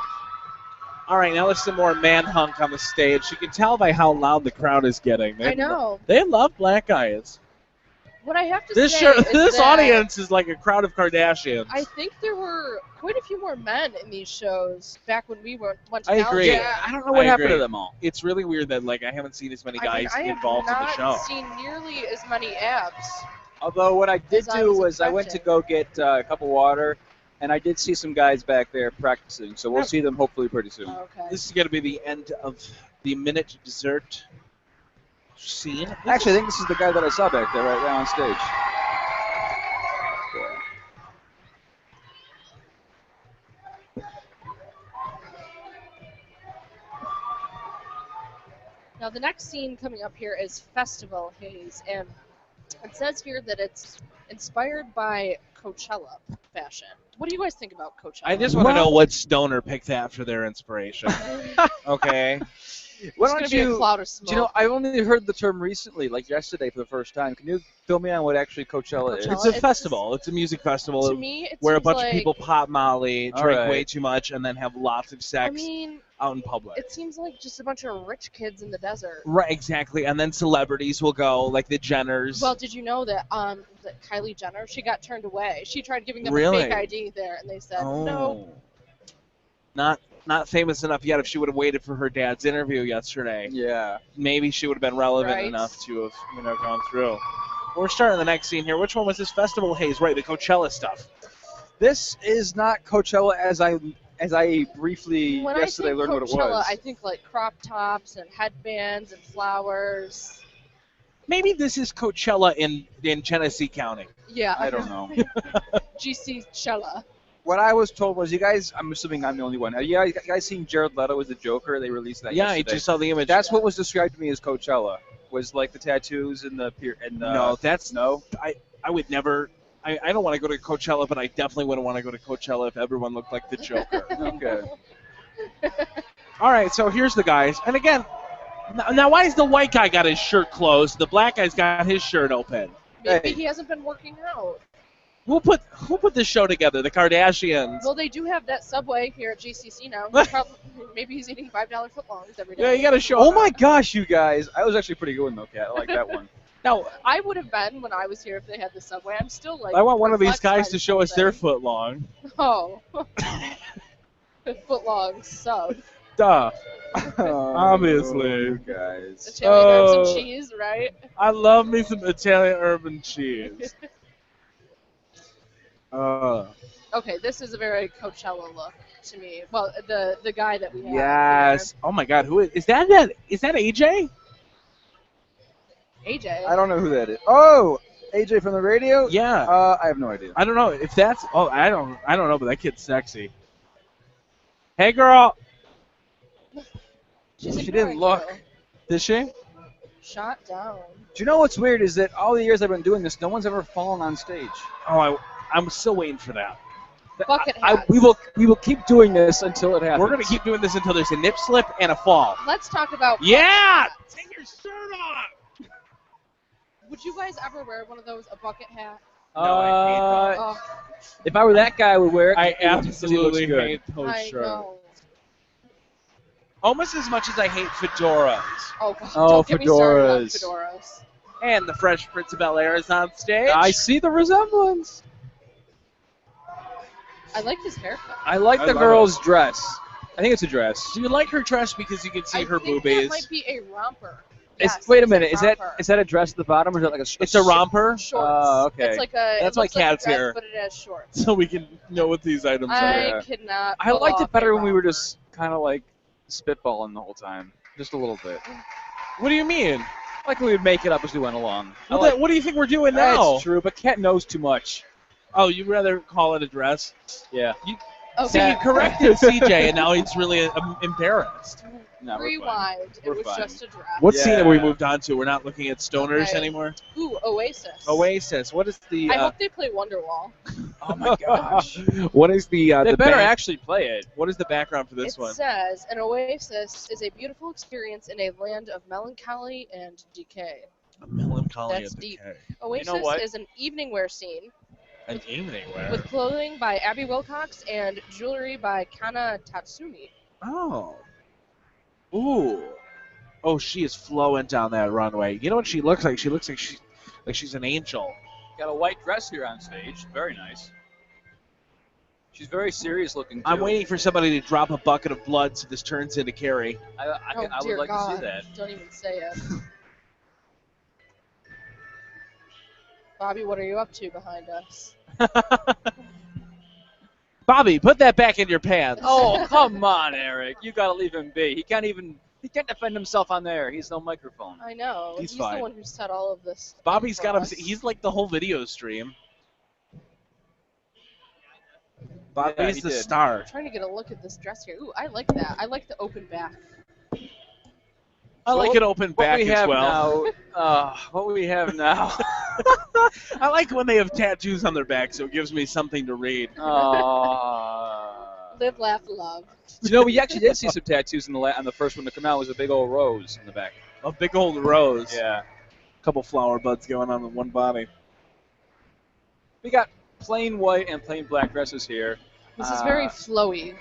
A: All right, now there's some more man hunk on the stage. You can tell by how loud the crowd is getting.
C: I know.
A: They love black guys.
C: What I have to
A: This
C: say is
A: this
C: that
A: audience is like a crowd of Kardashians.
C: I think there were quite a few more men in these shows back when we went to
A: I
C: college.
A: agree.
D: Yeah, I don't know what
A: I
D: happened to
A: agree.
D: them all.
A: It's really weird that like I haven't seen as many guys
C: I
A: involved in
C: have
A: the show.
C: not seen nearly as many abs.
D: Although what I did
C: As I
D: do
C: was
D: was I went to
C: expecting.
D: go get a cup of water, and I did see some guys back there practicing. So we'll
A: Yep.
D: see them hopefully pretty soon.
C: Okay.
A: This is going to be the end of the minute dessert scene.
D: Actually, I think this is the guy that I saw back there right now on stage.
C: Now the next scene coming up here is Festival Haze, and it says here that it's inspired by Coachella fashion. What do you guys think about Coachella?
A: I just want to know what stoner picked that for their inspiration. Okay.
D: Why
C: It's
D: don't
C: gonna be a
D: you?
C: cloud of smoke.
D: Do you know, I only heard the term recently, like yesterday for the first time. Can you fill me on what actually Coachella is?
A: It's a
C: It's
A: festival. It's a music festival
C: to me, it
A: where a
C: seems
A: bunch
C: like,
A: of people pop Molly,
D: All
A: drink
D: right.
A: way too much, and then have lots of
C: I
A: sex
C: mean,
A: out in public.
C: it seems like just a bunch of rich kids in the desert.
A: Right, exactly. And then celebrities will go, like the Jenners.
C: Well, did you know that that Kylie Jenner, she got turned away. She tried giving them
A: Really?
C: a fake ID there, and they said no.
A: Not famous enough yet. If she would have waited for her dad's interview yesterday,
D: Yeah.
A: maybe she would have been relevant
C: Right.
A: enough to have gone through. We're starting the next scene here. Which one was this? Festival Haze, right? The Coachella stuff.
D: This is not Coachella as I briefly
C: When
D: yesterday
C: I think
D: learned what it
C: Coachella,
D: was.
C: I think like crop tops and headbands and flowers.
A: Maybe this is Coachella in Genesee County.
C: Yeah,
D: I don't know.
C: GC Chella.
D: What I was told was, you guys, I'm assuming I'm the only one. Have you guys seen Jared Leto as the Joker? They released that
A: Yeah, I
D: yesterday.
A: just saw the image.
D: That's what was described to me as Coachella. Was like the tattoos and the
A: No, that's
D: no.
A: I would never. I don't want to go to Coachella, but I definitely wouldn't want to go to Coachella if everyone looked like the Joker.
D: Okay.
A: All right, so here's the guys, and again, now why is the white guy got his shirt closed? The black guy's got his shirt open.
C: Maybe
D: Hey.
C: he hasn't been working out.
A: Who put this show together? The Kardashians.
C: Well, they do have that Subway here at GCC now. Maybe he's eating $5 footlongs every day.
A: Yeah, you got to show.
D: Oh my gosh, you guys! I was actually pretty good one though, Kat. I like that one.
A: Now,
C: I would have been when I was here if they had the Subway. I'm still like.
A: I want one of these
C: perplexed by
A: guys to
C: this
A: show
C: whole
A: us their
C: thing.
A: foot long.
C: Oh. Footlong sub.
A: Duh.
D: Oh,
A: Obviously.
D: you guys.
C: Italian herbs
A: Oh.
C: and cheese, right?
A: I love me some Italian urban cheese.
C: Okay, this is a very Coachella look to me. Well, the guy that we have.
A: Yes. Oh my God, who is that? Is that AJ?
C: Here. AJ.
D: I don't know who that is. Oh, AJ from the radio.
A: Yeah.
D: I have no idea.
A: I don't know if that's. Oh, I don't know, but that kid's sexy. Hey, girl.
C: She's
D: She
C: ignoring
D: didn't look.
C: you.
A: Did she?
C: Shot down.
D: Do you know what's weird is that all the years I've been doing this, no one's ever fallen on stage.
A: Oh, I'm still waiting for that.
C: Bucket hats.
D: We will keep doing this until it happens.
A: We're gonna keep doing this until there's a nip slip and a fall.
C: Let's talk about.
A: Yeah.
C: bucket hats.
A: Take your shirt off.
C: Would you guys ever wear one of those, a bucket hat?
A: No, I hate
C: Oh,
D: If I were that guy, I would wear it.
A: I
D: because it looks
A: absolutely
D: good.
A: hate those
C: I
A: shirts.
C: know.
A: Almost as much as I hate fedoras.
C: Oh, God.
D: Oh,
C: Don't get me started on
D: fedoras.
C: fedoras.
A: And the Fresh Prince of Bel-Air is on stage.
D: I see the resemblance.
C: I like his haircut.
D: I like
A: I
D: the
A: love
D: girl's dress. I think it's a dress.
A: Do you like her dress because you can see
C: I
A: her
C: think
A: boobies?
C: that might be a romper.
D: It's,
C: Yes,
D: wait a
C: it's
D: minute. Is
C: romper.
D: that a dress at the bottom, or is that like a?
A: It's a romper,
C: Shorts.
D: okay.
C: It's like a.
A: That's
C: it
A: why
C: looks like a
A: Kat's
C: dress,
A: here.
C: But it has shorts.
A: so we can know what these items are.
C: I
D: Yeah.
C: cannot.
D: I
C: pull
D: liked
C: off
D: it better
C: a
D: when we were
C: romper.
D: just kind of like spitballing the whole time, just a little bit.
A: What do you mean?
D: Like we would make it up as we went along. I
A: Well,
D: like-
A: then, what do you think we're doing now?
D: That's true, but Kat knows too much.
A: Oh, you'd rather call it a dress?
D: Yeah.
C: Okay.
A: See, you corrected CJ, and now he's really embarrassed.
D: No, we're fine.
C: Rewind. It
D: We're
C: was
D: fine.
C: just a dress.
A: What scene have we
D: Yeah.
A: moved on to? We're not looking at stoners
C: Right.
A: anymore.
C: Ooh, Oasis.
A: Oasis. What is the?
C: I hope they play Wonderwall.
D: Oh my gosh.
A: What is the?
D: They
A: the
D: better
A: back-
D: actually play it.
A: What is the background for this
C: It
A: one?
C: says an oasis is a beautiful experience in a land of melancholy and decay.
A: Melancholy
C: That's
A: and
C: deep.
A: decay.
C: Oasis
D: what?
C: is an evening wear scene
A: An evening wear.
C: with clothing by Abby Wilcox and jewelry by Kana Tatsumi.
A: Oh. Ooh. Oh, she is flowing down that runway. You know what she looks like? She looks like she's an angel.
D: Got a white dress here on stage. Very nice. She's very serious looking, too.
A: I'm waiting for somebody to drop a bucket of blood so this turns into Carrie.
D: I would
C: dear
D: like
C: God.
D: to see that.
C: Don't even say it. Bobby, what are you up to behind us?
A: Bobby, put that back in your pants.
D: Oh, come on, Eric. You got to leave him be. He can't defend himself on there. He's no microphone.
C: I know.
A: He's
C: He's
A: fine.
C: the one who set all of this.
A: Bobby's
C: up
A: got
C: for
A: him.
C: us.
A: He's like the whole video stream.
D: Yeah,
A: Bobby's
D: he
A: the
D: did.
A: star.
C: I'm trying to get a look at this dress here. Ooh, I like that. I like the open back.
A: I like an open back
D: what we
A: as
D: have
A: well.
D: Now, what we have now.
A: I like when they have tattoos on their back, so it gives me something to read.
C: Live, laugh, love.
D: You know, we actually did see some tattoos on the first one to come out. It was a big old rose in the back.
A: A big old rose.
D: Yeah.
A: A couple flower buds going on in one body.
D: We got plain white and plain black dresses here.
C: This is very flowy.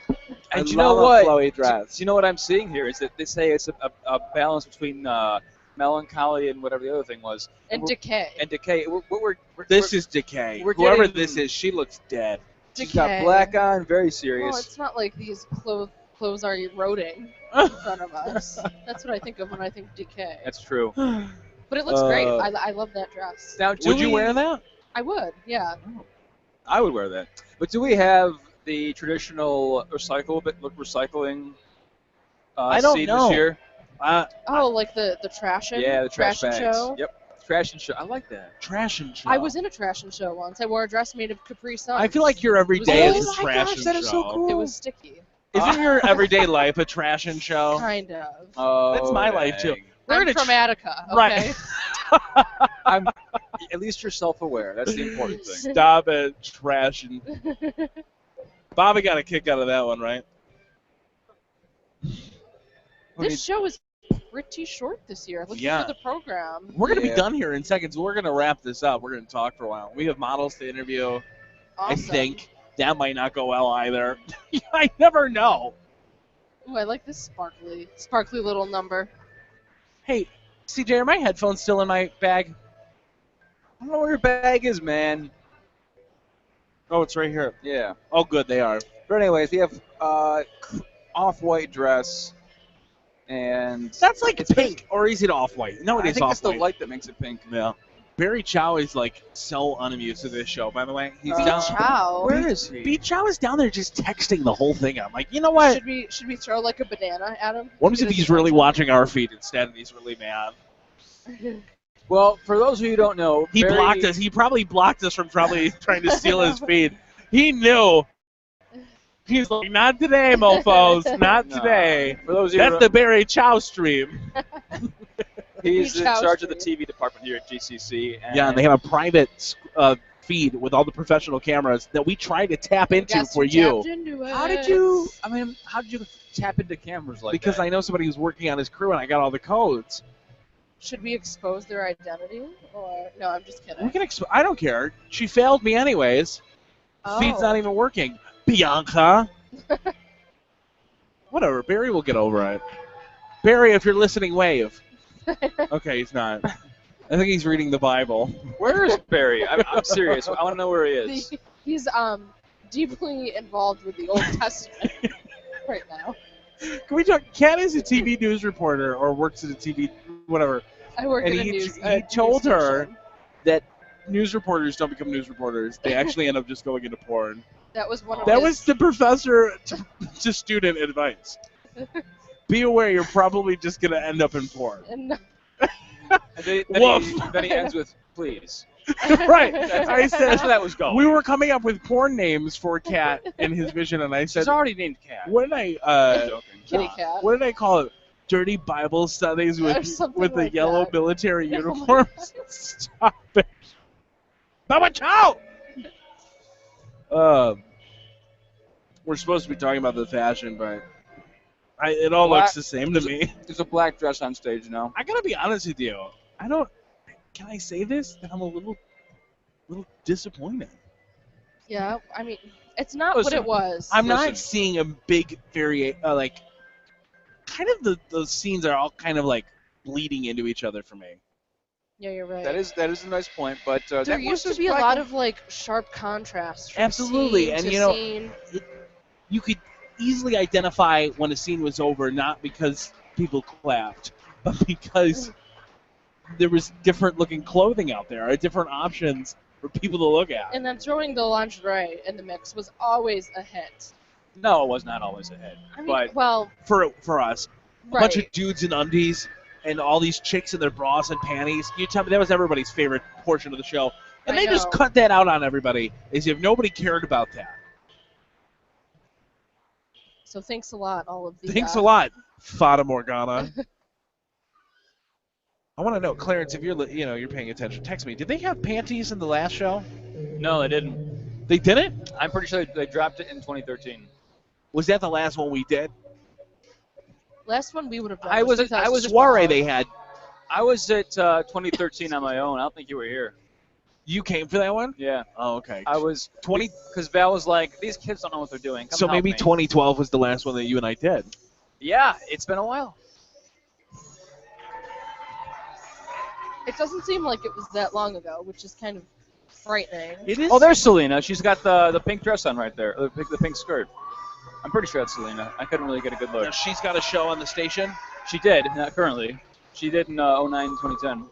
D: And
A: I
D: you know
A: love a
D: what?
A: flowy dress.
D: You know what I'm seeing here is that they say it's a balance between melancholy and whatever the other thing was.
C: And decay.
D: And decay.
A: This is decay.
D: we're
A: Whoever
D: getting-
A: this is, she looks dead.
D: She's got black on, very serious.
C: Well, it's not like these clothes are eroding in front of us. That's what I think of when I think decay.
D: That's true.
C: But it looks great. I love that dress.
D: Now,
A: Would you wear that?
C: I would, yeah.
D: I would wear that. But do we have the traditional recycling
A: I don't
D: scene
A: know.
D: this year?
C: Oh, like the trash and
D: Yeah, the trash
C: and
D: bags.
C: show.
D: Yep, trash and show. I like that.
A: Trash and show.
C: I was in a trash and show once. I wore a dress made of Capri Suns.
A: I feel like your everyday
C: Oh
A: is a
C: my
A: trash
D: gosh,
A: and
D: that is so
A: show.
D: cool.
C: It was sticky.
A: Isn't your everyday life a trash and show?
C: Kind of.
D: Oh,
A: That's my life, too.
D: dang.
A: We're
C: I'm
A: in a
C: from Attica, okay?
A: Right.
D: At least you're self-aware. That's the important thing.
A: Stop it, trash and. Bobby got a kick out of that one, right?
C: This show is pretty short this year. Looking
A: Yeah.
C: for the program.
A: We're gonna
D: Yeah.
A: be done here in seconds. We're gonna wrap this up. We're gonna talk for a while. We have models to interview.
C: Awesome.
A: I think that might not go well either. I never know.
C: Ooh, I like this sparkly little number.
A: Hey, CJ, are my headphones still in my bag?
D: I don't know where your bag is, man.
A: Oh, it's right here.
D: Yeah.
A: Oh, good, they are.
D: But anyways, we have off-white dress, and
A: That's like
D: It's
A: pink, or is it off-white? No, it
D: I
A: is
D: think it's the
A: off-white.
D: light that makes it pink.
A: Yeah. Barry Chow is like so unamused to this show, by the way. He's
D: Uh,
A: down.
C: Chow.
D: Where is he?
A: B Chow is down there just texting the whole thing. I'm like, you know what?
C: Should we throw like a banana at him?
A: What if
C: Get his
A: he's really
C: attention?
A: watching our feed instead and he's really mad?
D: Well, for those of you who don't know,
A: He
D: Barry-
A: blocked us. He probably blocked us from probably trying to steal his feed. He knew. He's like, not today, mofos. Not
D: No.
A: today.
D: For those of you
A: That's
D: who
A: the Barry Chow stream.
D: he's in
C: Chow
D: charge of the
C: Street.
D: TV department here at GCC. And
A: Yeah, and they have a private feed with all the professional cameras that we try to tap into
C: Guess
A: for
C: who
A: you.
C: tapped into it?
D: How did you tap into cameras like
A: Because
D: that?
A: I know somebody who's working on his crew and I got all the codes.
C: Should we expose their identity? Or no, I'm just kidding.
A: We can I don't care. She failed me anyways.
C: Oh.
A: Feed's not even working. Bianca. Whatever. Barry will get over it. Barry, if you're listening, wave. Okay, he's not. I think he's reading the Bible.
D: Where is Barry? I'm serious. I want to know where he is.
C: He's deeply involved with the Old Testament right now.
A: Can we talk? Kat is a TV news reporter or works at a TV, whatever.
C: I work
A: And
C: at a
A: he
C: news.
A: told
C: news
A: her
C: station.
A: that news reporters don't become news reporters. They actually end up just going into porn.
C: That was one of
A: That
C: his,
A: was the professor to student advice. Be aware you're probably just going to end up in porn.
C: And
D: And
A: Woof.
D: then he ends with, please.
A: Right. I
D: That's where
A: said,
D: that was going.
A: we were coming up with porn names for Kat in his vision, and I said,
D: She's already named Cat.
A: what did I,
D: I'm joking.
C: kitty cat.
A: what did I call it? Dirty Bible studies
C: Or
A: with
C: something
A: the
C: like
A: yellow
C: that.
A: military
C: Oh my
A: uniforms. Stop it. Baba Chow! We're supposed to be talking about the fashion, but it all looks the same to me.
D: There's a black dress on stage now.
A: I gotta be honest with you. Can I say this? That I'm a little disappointed.
C: Yeah, I mean, it's not
D: Listen,
C: what it was.
A: I'm
D: Listen.
A: not seeing a big variation. Kind of the scenes are all kind of like bleeding into each other for me.
C: Yeah, you're right.
D: That is a nice point, but
C: there
D: that
C: used
D: was
C: to be a
D: back
C: lot
D: in-
C: of like sharp contrast from
A: Absolutely,
C: scene
A: and
C: to
A: you know,
C: scene.
A: you could easily identify when a scene was over, not because people clapped, but because there was different looking clothing out there, or different options for people to look at.
C: And then throwing the lingerie in the mix was always a hit.
D: No, it was not always a hit.
C: I mean,
D: But
C: well,
A: For us, a
C: right.
A: bunch of dudes in undies and all these chicks in their bras and panties. You tell me that was everybody's favorite portion of the show, and
C: I
A: they just
C: know.
A: cut that out on everybody as if nobody cared about that.
C: So thanks a lot, all of the.
A: Thanks a lot, Fata Morgana. I want to know, Clarence, if you're paying attention, text me. Did they have panties in the last show?
D: no, they didn't.
A: They didn't?
D: I'm pretty sure they dropped it in 2013.
A: Was that the last one we did?
C: Last one we would have done.
D: I was
A: Soiree they had.
D: I was at 2013 on my own. I don't think you were here.
A: You came for that one?
D: Yeah.
A: Oh, okay.
D: I was
A: 20.
D: because Val was like, these kids don't know what they're doing. Come
A: So
D: help
A: maybe
D: me.
A: 2012 was the last one that you and I did.
D: Yeah, it's been a while.
C: It doesn't seem like it was that long ago, which is kind of frightening.
A: It is.
D: Oh, there's Selena. She's got the pink dress on right there, the pink skirt. I'm pretty sure that's Selena. I couldn't really get a good
A: Now
D: look.
A: she's got a show on the station.
D: She did, not currently. She did in 09, 2010.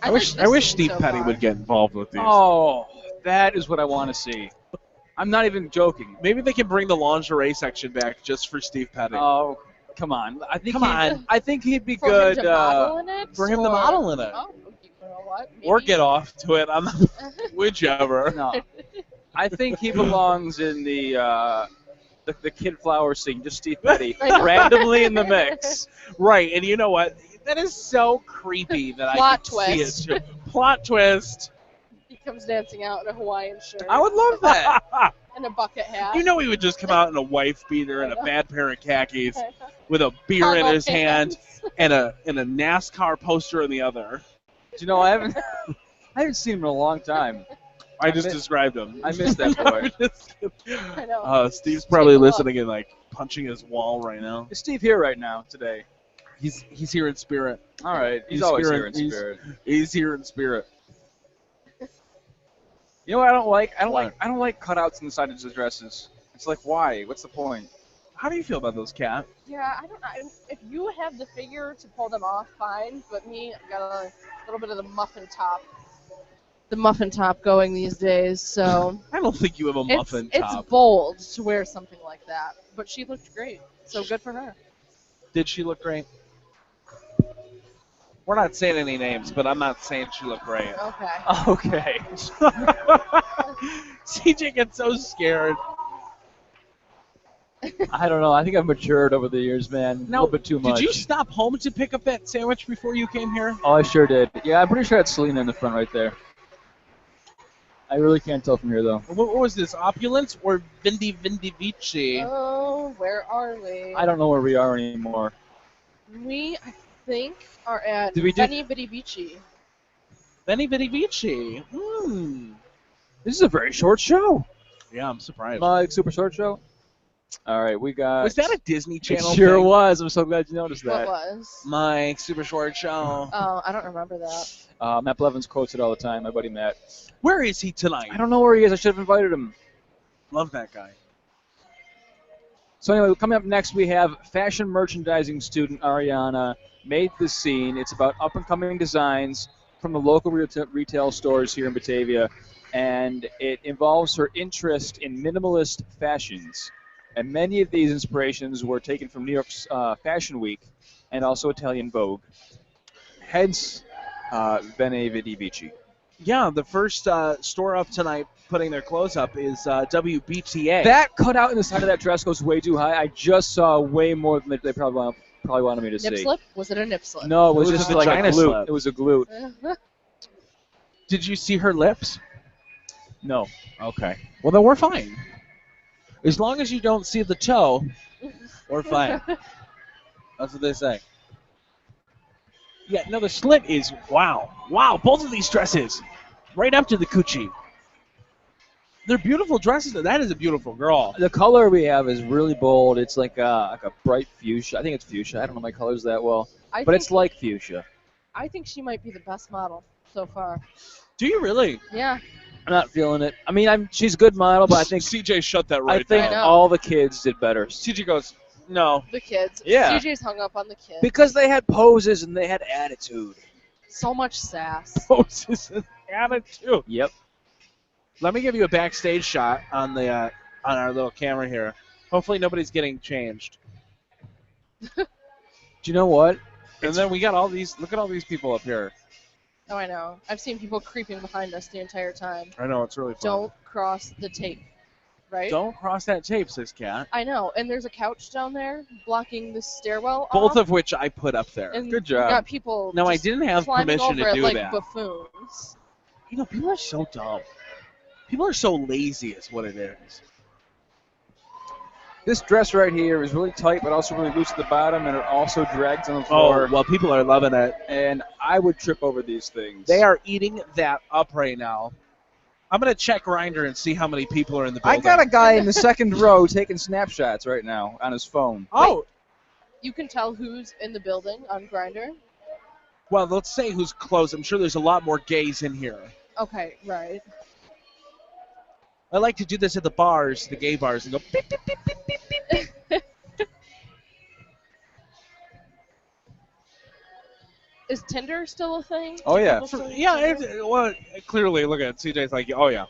A: I
C: like
A: wish
C: this
A: Steve
C: so
A: Petty
C: far.
A: would get involved with these.
D: Oh, that is what I want to see. I'm not even joking.
A: Maybe they can bring the lingerie section back just for Steve Petty.
D: Oh, come on. I think
A: Come on.
D: I think he'd be
C: For
D: good.
C: him to model in it?
A: for him to
C: or-
A: model in it.
C: Oh, you know what?
A: Or
C: Maybe-
A: get off to it. I'm whichever.
D: No, I think he belongs in the Kid Flower scene. Just Steve Petty,
C: I know.
D: randomly in the mix.
A: Right, and you know what? That is so creepy that I
C: Plot
A: could see
C: twist.
A: it. Plot twist.
C: He comes dancing out in a Hawaiian shirt
A: I would love that.
C: and a bucket hat.
A: You know he would just come out in a wife beater and a bad pair of khakis with a beer in
C: Cargo
A: his hand
C: pants.
A: and a NASCAR poster in the other.
D: You know, I haven't seen him in a long time.
A: I just described him.
D: I missed that boy.
C: I know.
A: Steve's probably
C: Take a look.
A: listening and like punching his wall right now.
D: Is Steve here right now today?
A: He's here in spirit.
D: All right, he's
A: He's
D: always
A: here
D: here
A: in-
D: in spirit.
A: He's here in spirit.
D: You know what I don't like? I
A: What?
D: don't like cutouts on the side of his dresses. It's like, why? What's the point?
A: How do you feel about those, Kat?
C: Yeah, I don't know. If you have the figure to pull them off, fine. But me, I got a little bit of the muffin top going these days. So
A: I don't think you have a muffin
C: it's
A: top.
C: bold to wear something like that. But she looked great, so good for her.
A: Did she look great? We're not saying any names, but I'm not saying she looked great.
C: Okay.
D: Okay.
A: CJ gets so scared.
D: I don't know. I think I've matured over the years, man. A little bit too much.
A: Did you stop home to pick up that sandwich before you came here?
D: Oh, I sure did. Yeah, I'm pretty sure that's Selena in the front right there. I really can't tell from here, though.
A: What was this, opulence or Vindi Vici?
C: Oh, where are we?
D: I don't know where we are anymore.
C: We, I think, are at
D: Did we do-
C: Benny Bitty Beachy.
A: Vindi Vici.
D: This is a very short show.
A: Yeah, I'm surprised.
D: My super short show. All right, we got.
A: Was that a Disney
D: It
A: Channel
D: sure
A: thing?
D: was. I'm so glad you noticed
C: What
D: that.
C: was?
A: My super short show.
C: Oh, I don't remember that.
D: Matt Blevins quotes it all the time. My buddy Matt.
A: Where is he tonight?
D: I don't know where he is. I should have invited him.
A: Love that guy.
D: So anyway, coming up next, we have fashion merchandising student Ariana made the scene. It's about up-and-coming designs from the local retail stores here in Batavia, and it involves her interest in minimalist fashions. And many of these inspirations were taken from New York's Fashion Week and also Italian Vogue. Hence, Bene Vidi Vici.
A: Yeah, the first store up tonight putting their clothes up is WBTA.
D: That cutout in the side of that dress goes way too high. I just saw way more than they probably wanted me to
C: Nip
D: see.
C: slip? Was it a nip slip?
D: No, it was
A: It was
D: just
A: a
D: like a
A: vagina
D: glute.
A: slip.
D: It was a glute.
A: Did you see her lips?
D: No.
A: Okay. Well, then we're fine. As long as you don't see the toe, we're fine. That's what they say. Yeah, no, the slit is, wow. Wow, both of these dresses. Right up to the coochie. They're beautiful dresses. That is a beautiful girl.
D: The color we have is really bold. It's like a bright fuchsia. I think it's fuchsia. I don't know my colors that well, but it's like fuchsia.
C: I think she might be the best model so far.
A: Do you really?
C: Yeah.
D: I'm not feeling it. I mean, she's a good model, but I think
A: CJ shut that
D: I
A: right
D: think
A: down.
D: all the kids did better.
A: CJ goes, no.
C: The kids.
D: Yeah.
C: CJ's hung up on the kids.
D: Because they had poses and they had attitude.
C: So much sass.
A: Poses and attitude.
D: Yep.
A: Let me give you a backstage shot on the on our little camera here. Hopefully nobody's getting changed.
D: Do you know what?
A: And then we got all these. Look at all these people up here.
C: Oh, I know. I've seen people creeping behind us the entire time.
A: I know, it's really fun.
C: Don't cross the tape, right?
A: Don't cross that tape, says Kat.
C: I know. And there's a couch down there blocking the stairwell
A: Both
C: off,
A: of which I put up there.
C: and
D: Good
C: you
D: job.
C: got people
A: No, I
C: just
A: didn't have
C: climbing
A: permission
C: over
A: to
C: it
A: do
C: like
A: that.
C: buffoons.
A: You know, people are so dumb. People are so lazy is what it is.
D: This dress right here is really tight, but also really loose at the bottom, and it also drags on the
A: Oh,
D: floor.
A: well, people are loving it.
D: And I would trip over these things.
A: They are eating that up right now. I'm going to check Grindr and see how many people are in the
D: I
A: building.
D: got a guy in the second row taking snapshots right now on his phone.
A: Oh,
C: You can tell who's in the building on Grindr.
A: well, let's say who's close. I'm sure there's a lot more gays in here.
C: Okay, right.
A: I like to do this at the bars, the gay bars, and go beep, beep, beep, beep, beep, beep, beep.
C: Is Tinder still a thing?
D: Oh, yeah.
C: People still use
A: Yeah,
C: Tinder?
A: well, clearly, look at it. CJ's like, oh, yeah.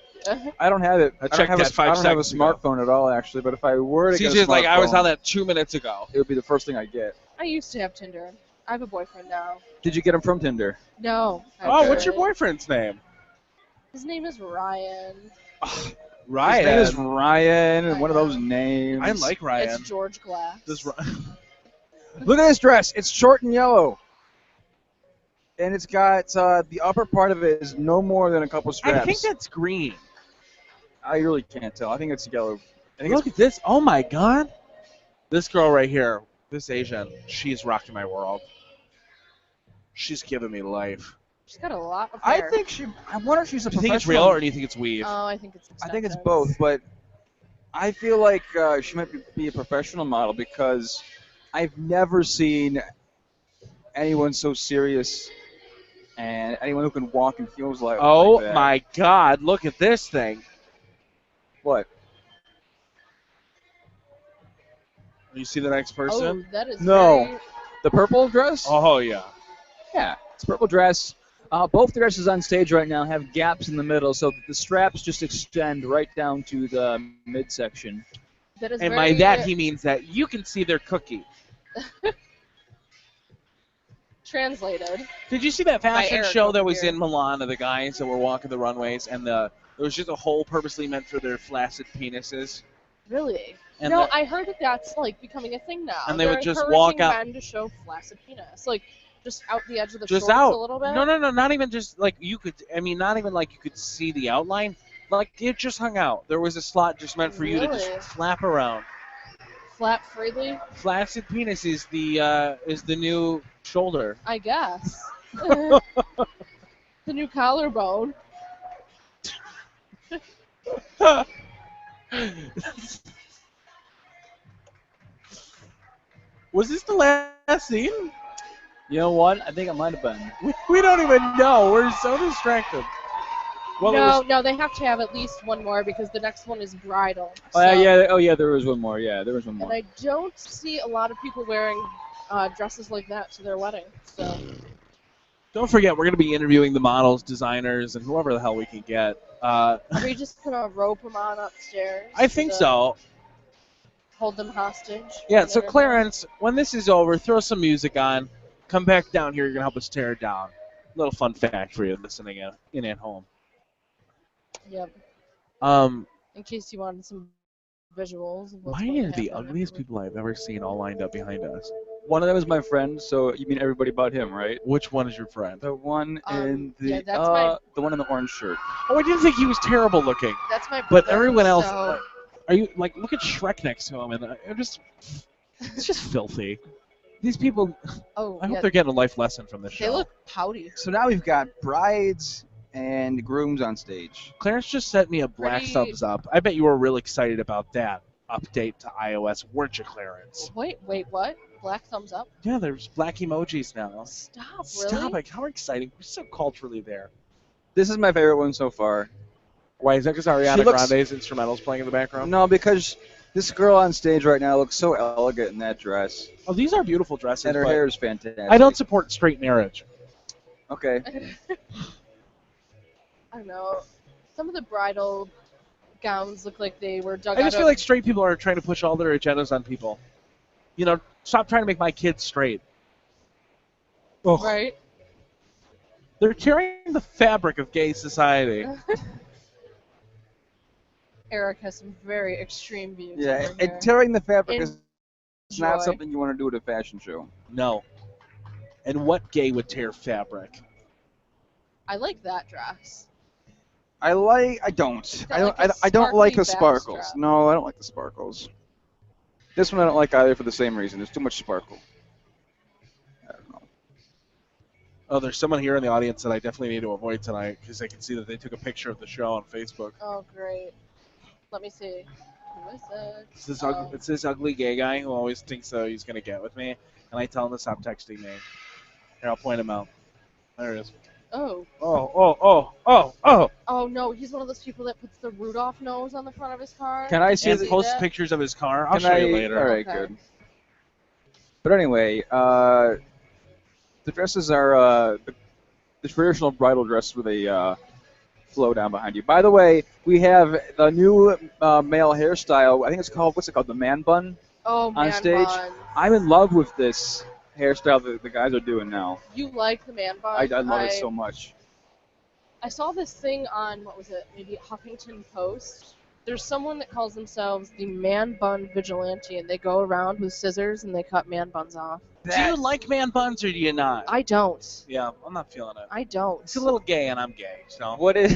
D: I don't have it.
A: I
D: I don't
A: checked
D: have
A: that
D: a,
A: 5
D: I don't have a
A: seconds ago.
D: smartphone at all, actually. But if I were to get a
A: CJ's like, I was
D: smartphone,
A: on that 2 minutes ago.
D: it would be the first thing I get.
C: I used to have Tinder. I have a boyfriend now.
D: Did you get him from Tinder?
C: No.
A: Oh, what's your
C: actually.
A: boyfriend's name?
C: His name is Ryan.
A: Ryan.
D: His name is Ryan, and one of those names.
A: I like Ryan.
C: It's George Glass.
A: This
D: Look at this dress. It's short and yellow. And it's got the upper part of it is no more than a couple straps.
A: I think that's green.
D: I really can't tell. I think it's yellow. I think
A: Look at this. Oh, my God. This girl right here, this Asian, she's rocking my world. She's giving me life.
C: She's got a lot of
D: I
C: hair.
D: think she. I wonder if she's a
A: Do you think it's
D: professional.
A: real or do you think it's weave?
C: Oh, I think it's.
D: I think it's
C: extensions.
D: both, but I feel like she might be a professional model because I've never seen anyone so serious and anyone who can walk in heels like
A: Oh,
D: that.
A: my God. Look at this thing.
D: What?
A: You see the next person?
C: Oh, that is
D: No.
C: very-
D: The purple dress?
A: Oh, yeah.
D: Yeah, it's a purple dress. Both dresses on stage right now have gaps in the middle, so the straps just extend right down to the midsection.
C: That is
A: And
C: very,
A: by that, he means that you can see their cookie.
C: translated.
A: Did you see that fashion
C: Eric
A: show
C: over
A: that was
C: here.
A: in Milan of the guys that were walking the runways and it was just a hole purposely meant for their flaccid penises?
C: Really?
A: And
C: No,
A: the-
C: I heard that that's like becoming a thing now.
A: And they
C: They're
A: would just
C: encouraging
A: walk out-
C: men to show flaccid penis, like just out the edge of the
A: Just
C: shorts
A: out.
C: a little bit.
A: No, not even just like you could. I mean, not even like you could see the outline. Like it just hung out. There was a slot just meant for you to
C: Really?
A: just flap around.
C: Flap freely,
A: Flaccid penis is the new shoulder.
C: I guess. The new collarbone.
A: Was this the last scene?
D: You know what? I think it might have been.
A: We don't even know. We're so distracted. Well, it was-
C: No, they have to have at least one more because the next one is bridal.
D: Oh,
C: so-
D: yeah. Oh, yeah. There was one more. Yeah, there was one
C: And
D: more.
C: I don't see a lot of people wearing dresses like that to their wedding. So
A: don't forget, we're going to be interviewing the models, designers, and whoever the hell we can get.
C: are we just gonna rope them on upstairs?
A: I think
C: to
A: so.
C: Hold them hostage.
A: Yeah,
C: for
A: so
C: their-
A: Clarence, when this is over, throw some music on. Come back down here. You're going to help us tear it down. Little fun fact for you listening in at home.
C: Yep.
A: Um,
C: In case you wanted some visuals. Of what's
A: why
C: going
A: are
C: to
A: the
C: happen
A: ugliest
C: afterward.
A: people I've ever seen all lined up behind us?
D: One of them is my friend, so you mean everybody but him, right?
A: Which one is your friend?
D: The one in the
C: yeah, that's my-
D: the one in the orange shirt.
A: Oh, I didn't think he was terrible looking.
C: That's my
A: But
C: brother,
A: everyone else,
C: so-
A: are you like look at Shrek next to him, and it's just filthy. These people,
C: oh,
A: I hope
C: yeah,
A: they're getting a life lesson from this
C: they
A: show.
C: look pouty.
D: So now we've got brides
E: and grooms on stage.
A: Clarence just sent me a black
C: Pretty-
A: thumbs up. I bet you were real excited about that update to iOS, weren't you, Clarence?
C: Wait, what? Black thumbs up?
A: Yeah, there's black emojis now.
C: Stop,
A: Stop
C: really?
A: it. How exciting. We're so culturally there.
E: This is my favorite one so far.
A: Why, is that because Ariana
E: She looks-
A: Grande's instrumental's playing in the background?
E: No, because this girl on stage right now looks so elegant in that dress,
A: Oh, these are beautiful dresses,
E: and her
A: but
E: hair is fantastic.
A: I don't support straight marriage.
E: Okay.
C: I don't know. Some of the bridal gowns look like they were dug
A: I
C: out
A: just feel like straight people are trying to push all their agendas on people. You know, stop trying to make my kids straight. Oh,
C: right?
A: they're tearing the fabric of gay society.
C: Eric has some very extreme views.
E: Yeah,
C: over here.
E: and tearing the fabric is not
C: Enjoy.
E: something you want to do at a fashion show.
A: No. And what gay would tear fabric?
C: I like that dress.
E: I don't.
C: got like a
E: I don't like the
C: sparkly
E: sparkles.
C: backstrap.
E: No, I don't like the sparkles. This one I don't like either for the same reason. There's too much sparkle. I don't know.
A: Oh, there's someone here in the audience that I definitely need to avoid tonight because I can see that they took a picture of the show on Facebook.
C: Oh, great. Let me see. Who is it?
A: It's this ugly gay guy who always thinks he's going to get with me, and I tell him to stop texting me. Here, I'll point him out. There it is.
C: Oh.
A: Oh.
C: Oh, no. He's one of those people that puts the Rudolph nose on the front of his car.
E: Can I see
A: And
E: the
A: posts
C: that?
A: pictures of his car. I'll
E: Can
A: show
E: I-
A: you later.
E: All right,
C: Okay.
E: good. But anyway, the dresses are the traditional bridal dress with a flow down behind you. By the way, we have the new male hairstyle. I think it's called, what's it called, the man bun
C: Oh, man
E: on stage.
C: bun.
E: I'm in love with this hairstyle that the guys are doing now.
C: You like the man bun?
E: I love it so much.
C: I saw this thing on, what was it, maybe Huffington Post. There's someone that calls themselves the Man Bun Vigilante, and they go around with scissors and they cut man buns off.
A: Do you like man buns or do you not?
C: I don't.
A: Yeah, I'm not feeling it.
C: I don't.
A: It's a little gay, and I'm gay, so.
E: What is?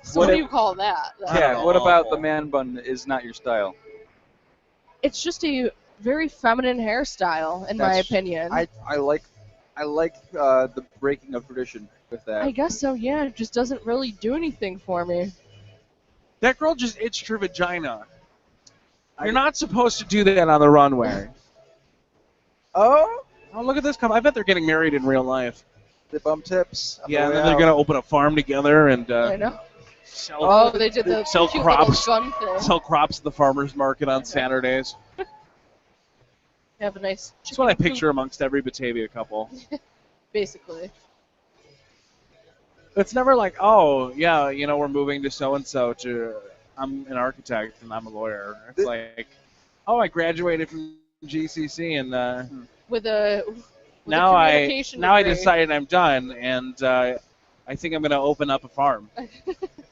C: So what do you call that?
A: I don't
E: Yeah.
A: know.
E: What about the man bun is not your style?
C: It's just a very feminine hairstyle, in my
E: That's-
C: opinion.
E: I like the breaking of tradition with that.
C: I guess so, yeah. It just doesn't really do anything for me.
A: That girl just itched her vagina. You're not supposed to do that on the runway.
E: Oh,
A: Oh, look at this couple. I bet they're getting married in real life.
E: the bum tips. on the
A: Yeah, and
E: way
A: then they're
E: out.
A: going to open a farm together and
C: I know.
A: sell,
C: Oh, they did the
A: sell
C: cute
A: crops.
C: little gun thing.
A: sell crops at the farmer's market on Saturdays.
C: Have a nice
A: That's what I
C: chicken
A: picture amongst every Batavia couple.
C: coop, basically.
A: It's never like, oh, yeah, you know, we're moving to so-and-so to, I'm an architect and I'm a lawyer. It's like, oh, I graduated from GCC and
C: With a
A: now I
C: communication degree.
A: decided I'm done and I think I'm going to open up a farm.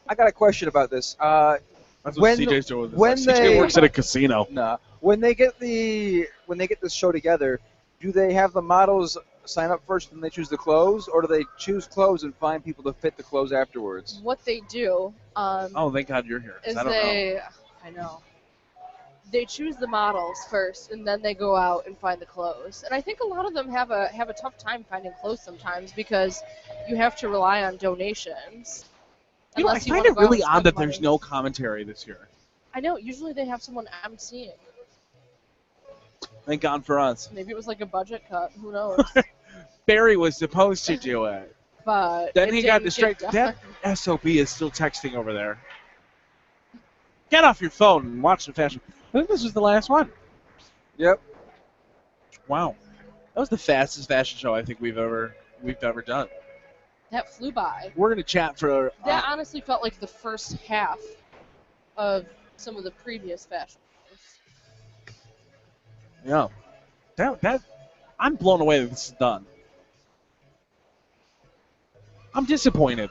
E: I got a question about this.
A: That's what
E: When-
A: CJ's doing with this.
E: when
A: CJ
E: they-
A: works at a casino.
E: Nah. When they get this show together, do they have the models sign up first and they choose the clothes, or do they choose clothes and find people to fit the clothes afterwards?
C: What they do
A: Oh, thank God you're here. 'Cause
C: is
A: I don't know.
C: I know. They choose the models first, and then they go out and find the clothes. And I think a lot of them have a tough time finding clothes sometimes because you have to rely on donations.
A: You know, I
C: Unless you
A: find
C: wanna
A: it
C: go out
A: really
C: and
A: odd
C: spend
A: that there's
C: money.
A: no commentary this year.
C: I know. Usually they have someone emceeing.
A: Thank God for us.
C: Maybe it was like a budget cut. Who knows?
A: Barry was supposed to do it.
C: But
A: Then
C: it
A: he got
C: didn't
A: distracted.
C: get done.
A: That SOB is still texting over there. Get off your phone and watch the fashion. I think this was the last one.
E: Yep.
A: Wow. That was the fastest fashion show I think we've ever done.
C: That flew by.
A: We're gonna chat for
C: That honestly felt like the first half of some of the previous fashion shows.
A: yeah. That I'm blown away that this is done. I'm disappointed.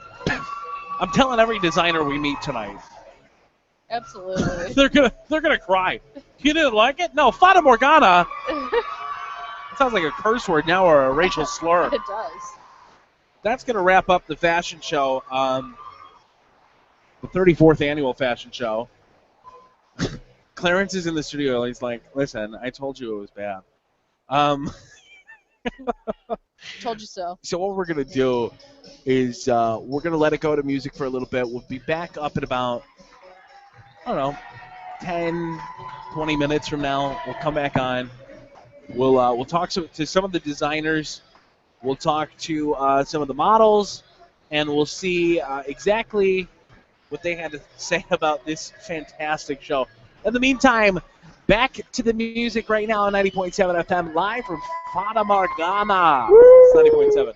A: I'm telling every designer we meet tonight.
C: Absolutely.
A: They're gonna cry. You didn't like it? No, Fata Morgana. It sounds like a curse word now or a racial slur.
C: It does.
A: That's gonna wrap up the fashion show. The 34th annual fashion show. Clarence is in the studio. He's like, "Listen, I told you it was bad."
C: Told you so.
A: So what we're going to do is we're going to let it go to music for a little bit. We'll be back up in about, I don't know, 10, 20 minutes from now. We'll come back on. We'll talk to some of the designers. We'll talk to some of the models, and we'll see exactly what they had to say about this fantastic show. In the meantime, back to the music right now on 90.7 FM, live from Fata Morgana. It's 90.7.